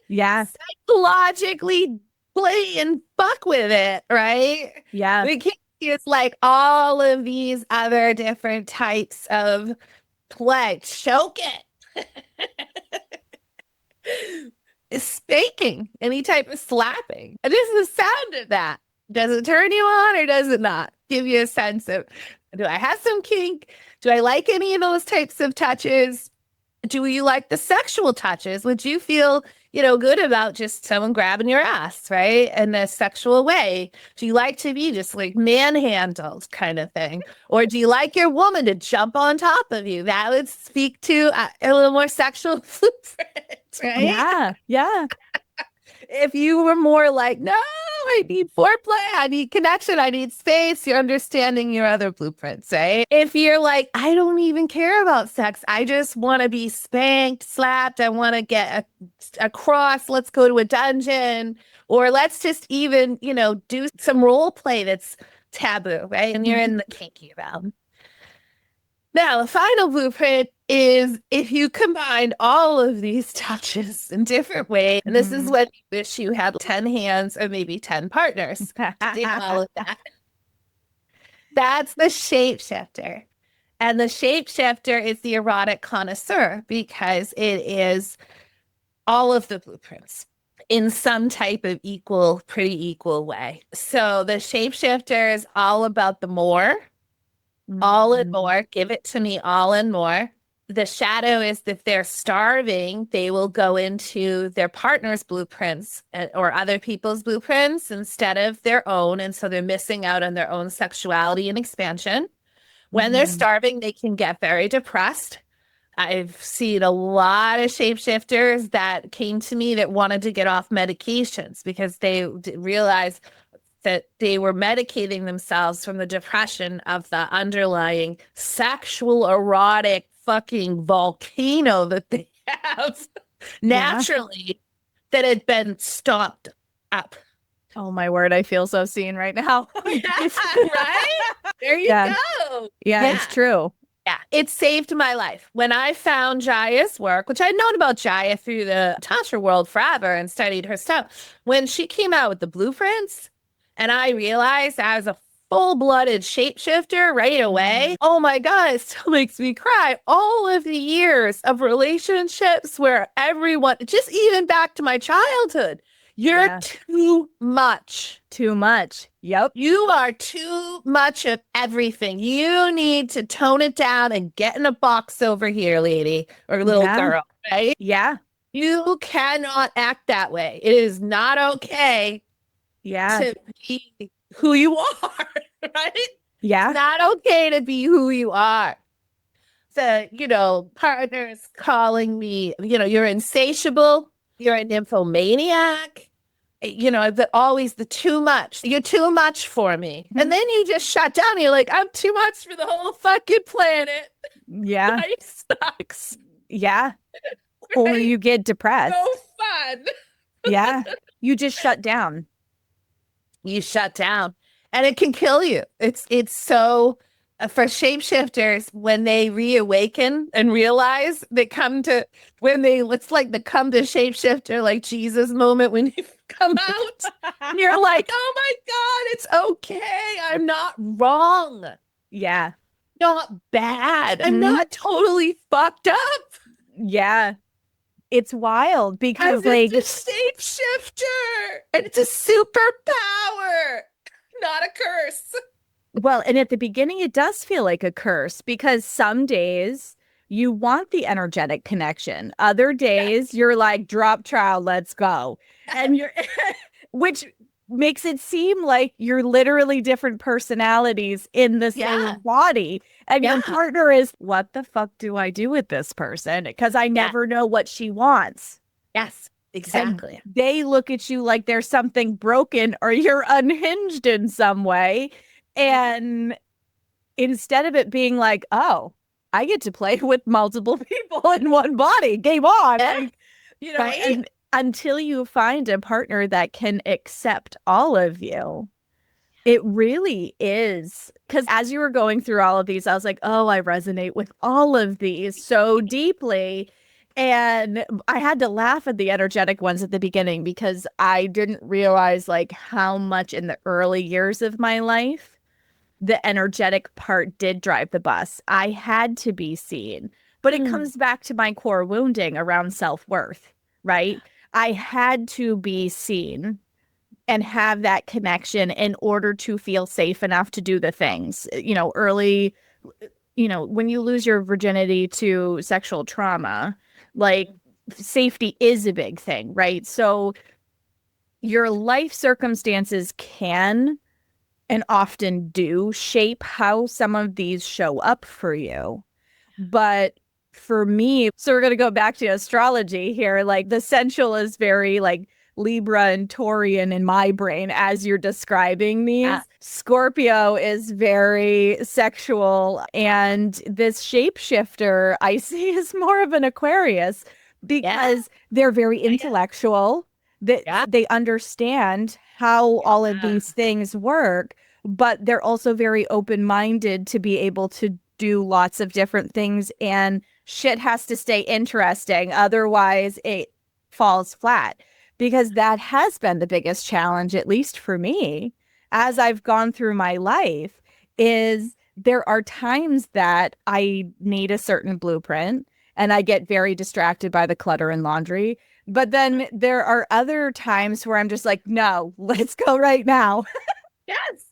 yeah, psychologically play and fuck with it, right? Yeah. The kinky is like all of these other different types of play. Choke it. Spanking, any type of slapping. And this is the sound of that. Does it turn you on or does it not? Give you a sense of, do I have some kink? Do I like any of those types of touches? Do you like the sexual touches? Would you feel, good about just someone grabbing your ass, right? In a sexual way? Do you like to be just like manhandled kind of thing? Or do you like your woman to jump on top of you? That would speak to a little more sexual blueprint, right? Yeah, yeah. If you were more like, no, I need foreplay, I need connection, I need space, you're understanding your other blueprints, right? If you're like, I don't even care about sex, I just want to be spanked, slapped, I want to get a cross, let's go to a dungeon, or let's just even, do some role play that's taboo, right? And you're in the kinky realm. Now, the final blueprint is if you combine all of these touches in different ways, and this is when you wish you had 10 hands or maybe 10 partners to do all of that. That's the shapeshifter. And the shapeshifter is the erotic connoisseur because it is all of the blueprints in some type of pretty equal way. So the shapeshifter is all about the more. All and more. Give it to me all and more. The shadow is if they're starving, they will go into their partner's blueprints or other people's blueprints instead of their own. And so they're missing out on their own sexuality and expansion. When they're starving, they can get very depressed. I've seen a lot of shapeshifters that came to me that wanted to get off medications because they realized that they were medicating themselves from the depression of the underlying sexual erotic fucking volcano that they have naturally that had been stopped up. Oh my word, I feel so seen right now. Right? There you go. Yeah, it's true. Yeah, it saved my life. When I found Jaya's work, which I'd known about Jaya through the Tantra world forever and studied her stuff, when she came out with the blueprints, and I realized I was a full-blooded shapeshifter right away. Oh my God, it still makes me cry. All of the years of relationships where everyone, just even back to my childhood, you're too much. Too much. Yep. You are too much of everything. You need to tone it down and get in a box over here, lady or little girl, right? Yeah. You cannot act that way. It is not okay to be who you are, right? Yeah. It's not okay to be who you are. So, partners calling me, you're insatiable, you're a nymphomaniac. Always the too much. You're too much for me. And then you just shut down. You're like, I'm too much for the whole fucking planet. Yeah. Life sucks. Yeah. Or you get depressed. No fun. Yeah. You just shut down. You shut down. And it can kill you. It's so for shapeshifters, when they reawaken and realize it's like the come to shapeshifter, like Jesus moment when you come out and you're like, oh my God, it's okay. I'm not wrong. Yeah. Not bad. I'm not totally fucked up. Yeah. It's wild because it's a shapeshifter and it's a superpower, not a curse. Well, and at the beginning, it does feel like a curse because some days you want the energetic connection. Other days you're like, drop trial, let's go. And which makes it seem like you're literally different personalities in the same body. And your partner is, what the fuck do I do with this person? Because I never know what she wants. Yes, exactly. And they look at you like there's something broken or you're unhinged in some way. And instead of it being like, oh, I get to play with multiple people in one body, game on. Like, and until you find a partner that can accept all of you, it really is. Because as you were going through all of these, I was like, oh, I resonate with all of these so deeply. And I had to laugh at the energetic ones at the beginning because I didn't realize like how much in the early years of my life the energetic part did drive the bus. I had to be seen. But it comes back to my core wounding around self-worth, right? I had to be seen and have that connection in order to feel safe enough to do the things. Early, when you lose your virginity to sexual trauma, like safety is a big thing, right? So your life circumstances can and often do shape how some of these show up for you. But for me, so we're going to go back to astrology here. Like the sensual is very like Libra and Taurian in my brain as you're describing these. Scorpio is very sexual. And this shapeshifter I see is more of an Aquarius because they're very intellectual. They understand how all of these things work, but they're also very open-minded to be able to do lots of different things, and shit has to stay interesting. Otherwise, it falls flat, because that has been the biggest challenge, at least for me, as I've gone through my life, is there are times that I need a certain blueprint and I get very distracted by the clutter and laundry. But then there are other times where I'm just like, no, let's go right now. Yes.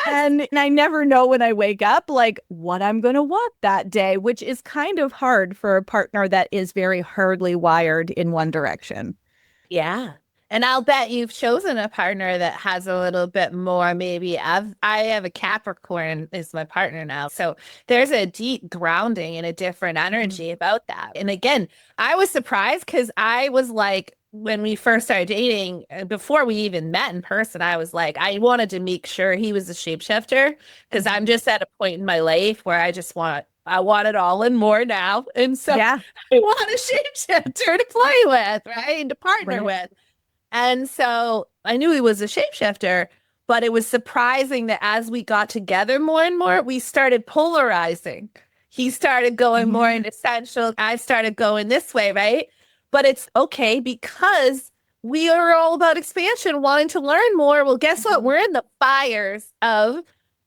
And I never know when I wake up, like what I'm going to want that day, which is kind of hard for a partner that is very hardly wired in one direction. Yeah. And I'll bet you've chosen a partner that has a little bit more, maybe. I have a Capricorn is my partner now. So there's a deep grounding and a different energy about that. And again, I was surprised because I was like, when we first started dating, before we even met in person, I was like, I wanted to make sure he was a shapeshifter because I'm just at a point in my life where I want it all and more now. And so I want a shapeshifter to play with, right? And to partner with. And so I knew he was a shapeshifter, but it was surprising that as we got together more and more, we started polarizing. He started going more into sensual. I started going this way, right? But it's okay because we are all about expansion, wanting to learn more. Well, guess what? We're in the fires of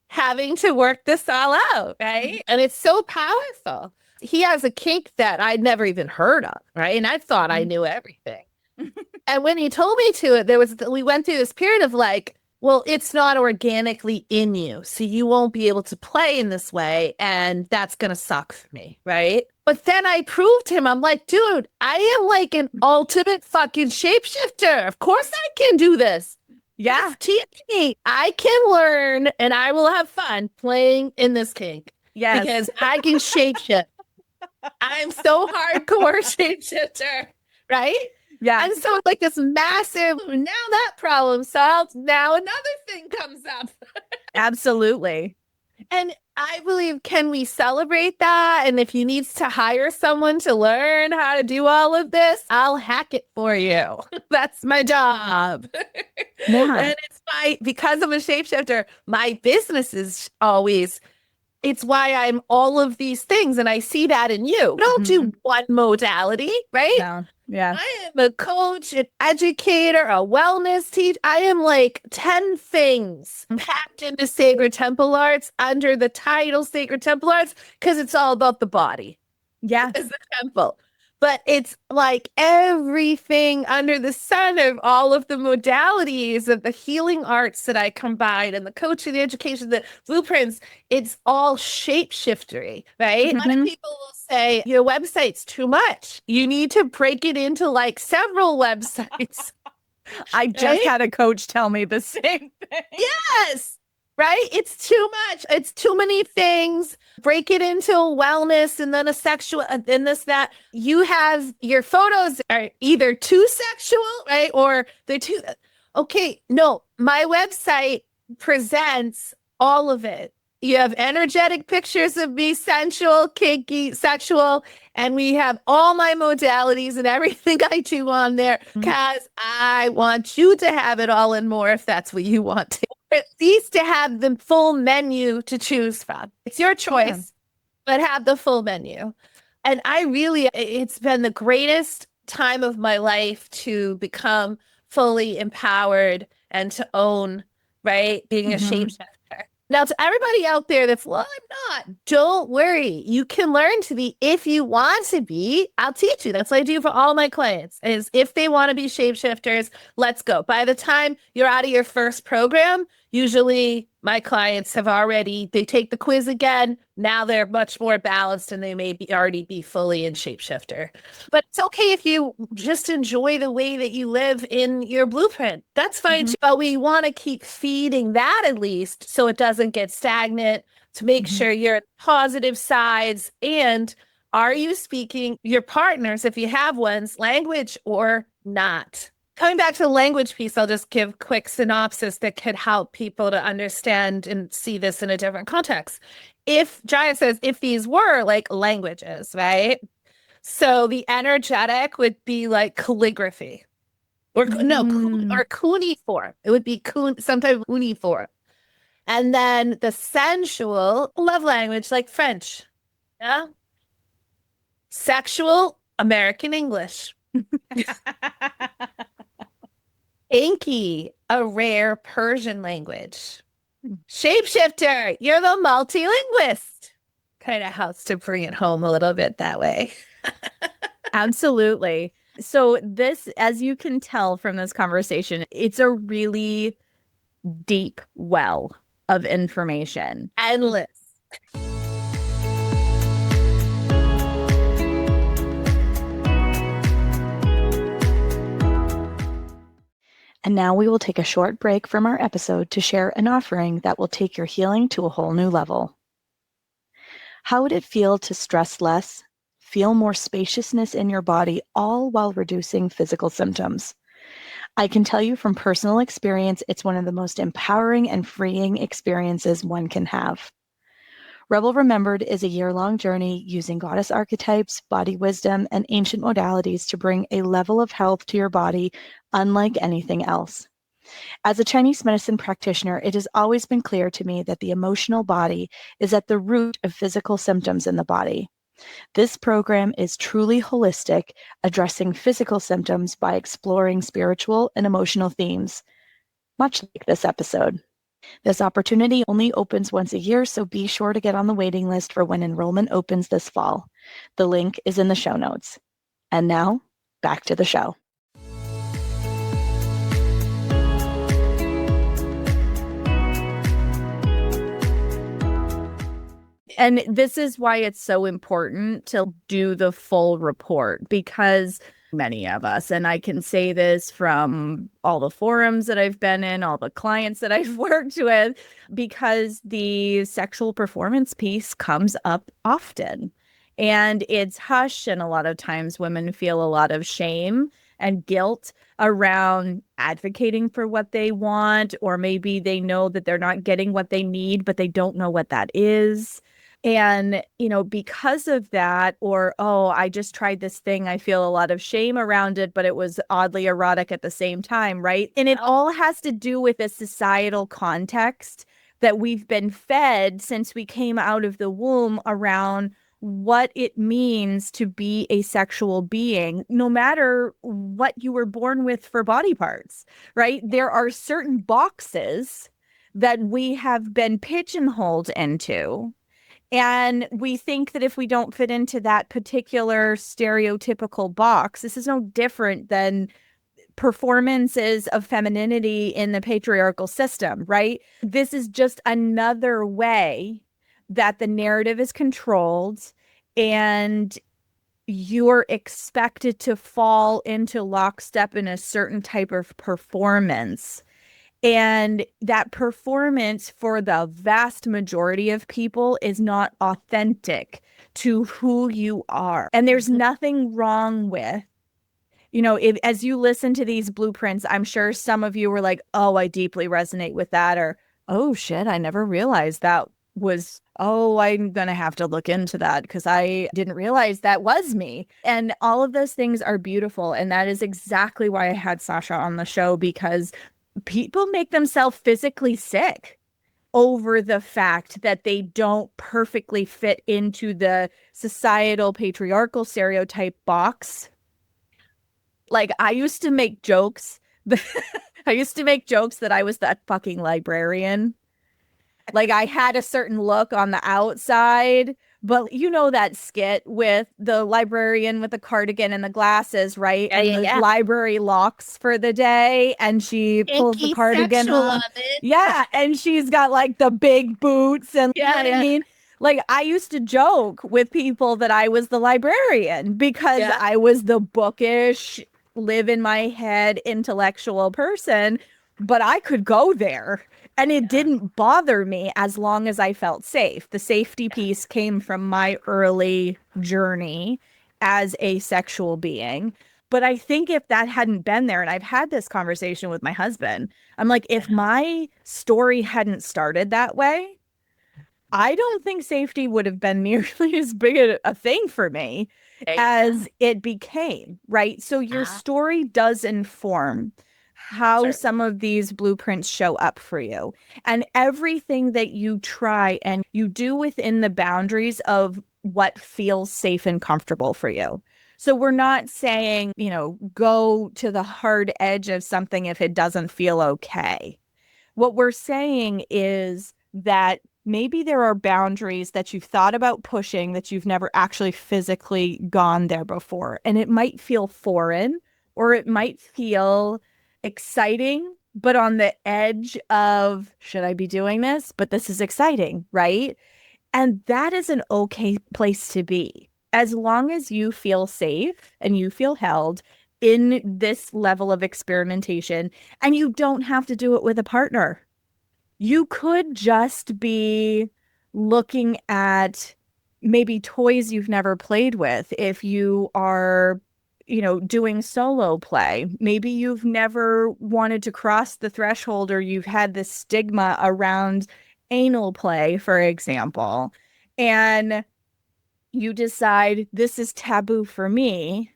having to work this all out, right? And it's so powerful. He has a kink that I'd never even heard of, right? And I thought I knew everything. And when he told me to it, we went through this period of like, well, it's not organically in you, so you won't be able to play in this way, and that's going to suck for me, right? But then I proved him, I'm like, dude, I am like an ultimate fucking shapeshifter. Of course I can do this. Yeah. Teach me. I can learn, and I will have fun playing in this kink. Yes. Because I can shapeshift. I'm so hardcore shapeshifter, right? Yeah. And so it's like this massive, now that problem solved, now another thing comes up. Absolutely. And I believe, can we celebrate that? And if you need to hire someone to learn how to do all of this, I'll hack it for you. That's my job. Yeah. And because I'm a shapeshifter, my business is always, it's why I'm all of these things. And I see that in you. Don't do one modality, right? No. Yeah. I am a coach, an educator, a wellness teacher. I am like 10 things packed into Sacred Temple Arts under the title Sacred Temple Arts because it's all about the body. Yeah. It's the temple. But it's like everything under the sun of all of the modalities of the healing arts that I combine and the coaching, the education, the blueprints, it's all shapeshiftery, right? A lot of people will say, your website's too much. You need to break it into like several websites. I just had a coach tell me the same thing. Yes. Right? It's too much. It's too many things. Break it into wellness and then a sexual and this, that. You have your photos are either too sexual, right? Or they're too. Okay. No, my website presents all of it. You have energetic pictures of me, sensual, kinky, sexual, and we have all my modalities and everything I do on there because I want you to have it all and more if that's what you want to. At least to have the full menu to choose from. It's your choice, but have the full menu. And it's been the greatest time of my life to become fully empowered and to own, right? Being a shapeshifter. Now, to everybody out there that's, well, I'm not, don't worry. You can learn to be if you want to be. I'll teach you. That's what I do for all my clients is if they want to be shapeshifters, let's go. By the time you're out of your first program, usually my clients they take the quiz again. Now they're much more balanced and they may already be fully in shapeshifter. But it's okay if you just enjoy the way that you live in your blueprint. That's fine too. But we want to keep feeding that at least so it doesn't get stagnant, to make sure you're at positive sides. And are you speaking your partners, if you have one's language or not? Coming back to the language piece, I'll just give a quick synopsis that could help people to understand and see this in a different context. If Giant says, if these were like languages, right? So the energetic would be like calligraphy or or cuneiform. It would be some type of cuneiform. And then the sensual love language, like French. Yeah. Sexual, American English. Inky, a rare Persian language. Shapeshifter, you're the multilinguist. Kind of helps to bring it home a little bit that way. Absolutely. So this, as you can tell from this conversation, it's a really deep well of information. Endless. And now we will take a short break from our episode to share an offering that will take your healing to a whole new level. How would it feel to stress less, feel more spaciousness in your body, all while reducing physical symptoms? I can tell you from personal experience, it's one of the most empowering and freeing experiences one can have. Rebel Remembered is a year-long journey using goddess archetypes, body wisdom, and ancient modalities to bring a level of health to your body unlike anything else. As a Chinese medicine practitioner, it has always been clear to me that the emotional body is at the root of physical symptoms in the body. This program is truly holistic, addressing physical symptoms by exploring spiritual and emotional themes, much like this episode. This opportunity only opens once a year, so be sure to get on the waiting list for when enrollment opens this fall. The link is in the show notes. And now, back to the show. And this is why it's so important to do the full report, because many of us, and I can say this from all the forums that I've been in, all the clients that I've worked with, because the sexual performance piece comes up often. And it's hush, and a lot of times women feel a lot of shame and guilt around advocating for what they want, or maybe they know that they're not getting what they need, but they don't know what that is. And, because of that, or, oh, I just tried this thing, I feel a lot of shame around it, but it was oddly erotic at the same time, right? And it all has to do with a societal context that we've been fed since we came out of the womb around what it means to be a sexual being, no matter what you were born with for body parts, right? There are certain boxes that we have been pigeonholed into. And we think that if we don't fit into that particular stereotypical box, this is no different than performances of femininity in the patriarchal system, right? This is just another way that the narrative is controlled, and you're expected to fall into lockstep in a certain type of performance. And that performance for the vast majority of people is not authentic to who you are. And there's nothing wrong with, as you listen to these blueprints, I'm sure some of you were like, oh, I deeply resonate with that. Or, oh, shit, I never realized that was, oh, I'm going to have to look into that because I didn't realize that was me. And all of those things are beautiful. And that is exactly why I had Sacha on the show, because people make themselves physically sick over the fact that they don't perfectly fit into the societal patriarchal stereotype box. Like, I used to make jokes. I used to make jokes that I was that fucking librarian. Like, I had a certain look on the outside, but that skit with the librarian with the cardigan and the glasses, right? And the library locks for the day, and she pulls the cardigan on. Yeah, and she's got like the big boots and what I mean? Like, I used to joke with people that I was the librarian because I was the bookish, live in my head intellectual person, but I could go there. And it didn't bother me as long as I felt safe. The safety piece came from my early journey as a sexual being. But I think if that hadn't been there, and I've had this conversation with my husband, I'm like, if my story hadn't started that way, I don't think safety would have been nearly as big a thing for me as it became, right? So your story does inform how some of these blueprints show up for you. And everything that you try and you do within the boundaries of what feels safe and comfortable for you. So we're not saying, go to the hard edge of something if it doesn't feel okay. What we're saying is that maybe there are boundaries that you've thought about pushing that you've never actually physically gone there before. And it might feel foreign, or it might feel exciting, but on the edge of, should I be doing this? But this is exciting, right? And that is an okay place to be. As long as you feel safe and you feel held in this level of experimentation, and you don't have to do it with a partner. You could just be looking at maybe toys you've never played with. If you are, doing solo play, maybe you've never wanted to cross the threshold, or you've had this stigma around anal play, for example, and you decide this is taboo for me.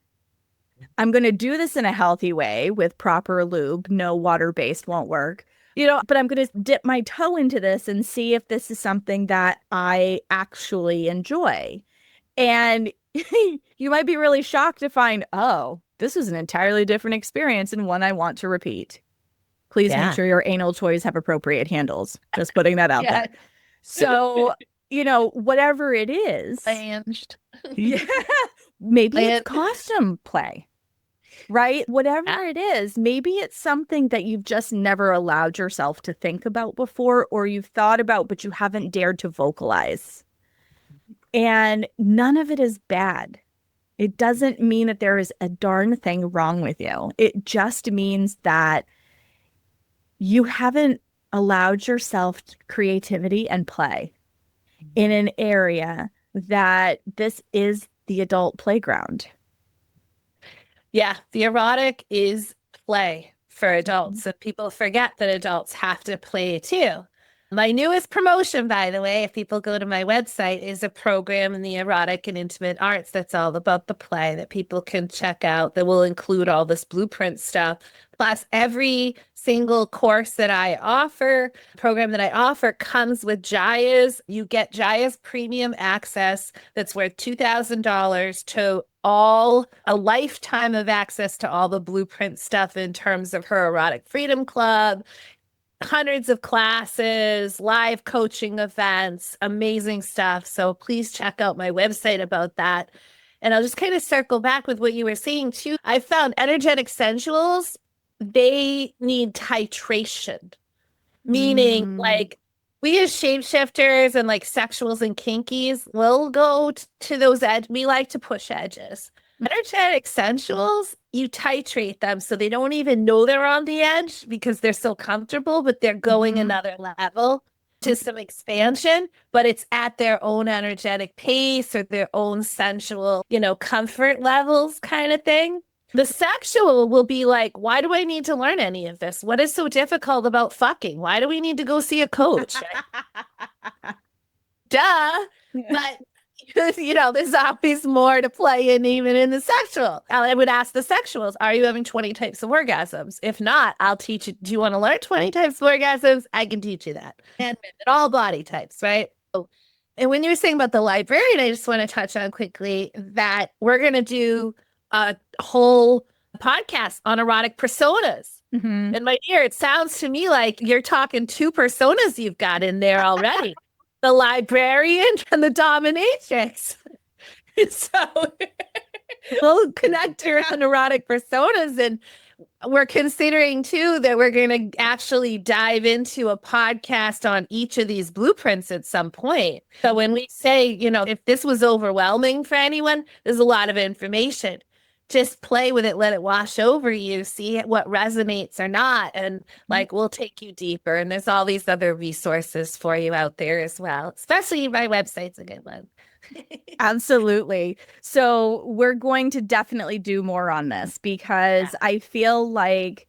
I'm going to do this in a healthy way with proper lube. No, water-based won't work. But I'm going to dip my toe into this and see if this is something that I actually enjoy. And you might be really shocked to find, oh, this is an entirely different experience and one I want to repeat. Please make sure your anal toys have appropriate handles. Just putting that out there. So, whatever it is. Flanged. Yeah. Maybe it's costume play. Right? Whatever it is, maybe it's something that you've just never allowed yourself to think about before, or you've thought about, but you haven't dared to vocalize. And none of it is bad. It doesn't mean that there is a darn thing wrong with you. It just means that you haven't allowed yourself creativity and play in an area that this is the adult playground. Yeah, the erotic is play for adults, and people forget that adults have to play too. My newest promotion, by the way, if people go to my website, is a program in the erotic and intimate arts that's all about the play that people can check out, that will include all this blueprint stuff. Plus, every single course that I offer, program that I offer, comes with Jaya's. You get Jaya's premium access that's worth $2,000 to a lifetime of access to all the blueprint stuff in terms of her Erotic Freedom Club, hundreds of classes, live coaching events, amazing stuff. So please check out my website about that. And I'll just kind of circle back with what you were saying too. I found energetic sensuals, they need titration, meaning like we as shapeshifters and like sexuals and kinkies will go to those edges. We like to push edges. Energetic sensuals, you titrate them so they don't even know they're on the edge because they're so comfortable, but they're going another level to some expansion, but it's at their own energetic pace or their own sensual, comfort levels kind of thing. The sexual will be like, why do I need to learn any of this? What is so difficult about fucking? Why do we need to go see a coach? Duh. But there's always more to play in, even in the sexual. I would ask the sexuals, are you having 20 types of orgasms? If not, I'll teach you. Do you want to learn 20 types of orgasms? I can teach you that. And all body types, right? And when you were saying about the librarian, I just want to touch on quickly that we're going to do a whole podcast on erotic personas. And my dear, it sounds to me like you're talking two personas you've got in there already. The librarian and the dominatrix. So we'll connect around erotic personas. And we're considering too that we're going to actually dive into a podcast on each of these blueprints at some point. So when we say, if this was overwhelming for anyone, there's a lot of information. Just play with it, let it wash over you, see what resonates or not. And we'll take you deeper. And there's all these other resources for you out there as well, especially my website's a good one. Absolutely. So we're going to definitely do more on this because I feel like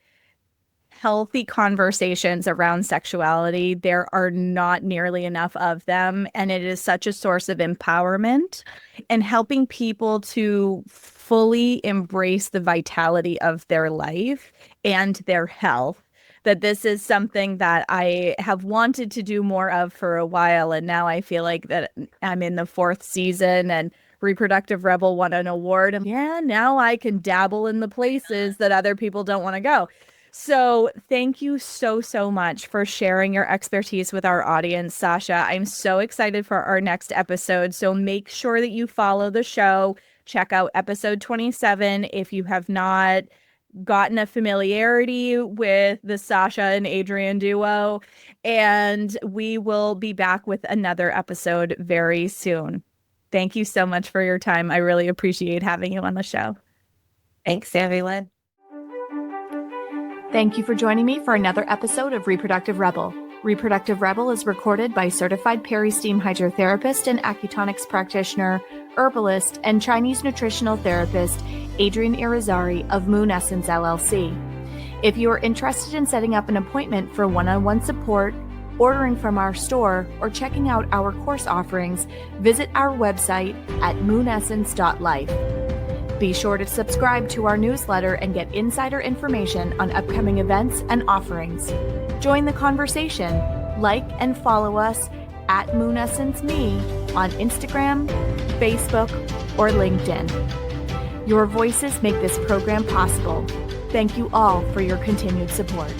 healthy conversations around sexuality, there are not nearly enough of them. And it is such a source of empowerment and helping people to fully embrace the vitality of their life and their health. That this is something that I have wanted to do more of for a while. And now I feel like that I'm in the 4th season and Reproductive Rebel won an award. And now I can dabble in the places that other people don't want to go. So thank you so, so much for sharing your expertise with our audience, Sacha. I'm so excited for our next episode. So make sure that you follow the show. Check out episode 27 if you have not gotten a familiarity with the Sacha and Adrienne duo. And we will be back with another episode very soon. Thank you so much for your time. I really appreciate having you on the show. Thanks, everyone. Thank you for joining me for another episode of Reproductive Rebel. Reproductive Rebel is recorded by certified peri-steam hydrotherapist and acutonics practitioner, herbalist, and Chinese nutritional therapist, Adrienne of Moon Essence LLC. If you are interested in setting up an appointment for one-on-one support, ordering from our store, or checking out our course offerings, visit our website at moonessence.life. Be sure to subscribe to our newsletter and get insider information on upcoming events and offerings. Join the conversation. Like and follow us at Moon Essence Me on Instagram, Facebook, or LinkedIn. Your voices make this program possible. Thank you all for your continued support.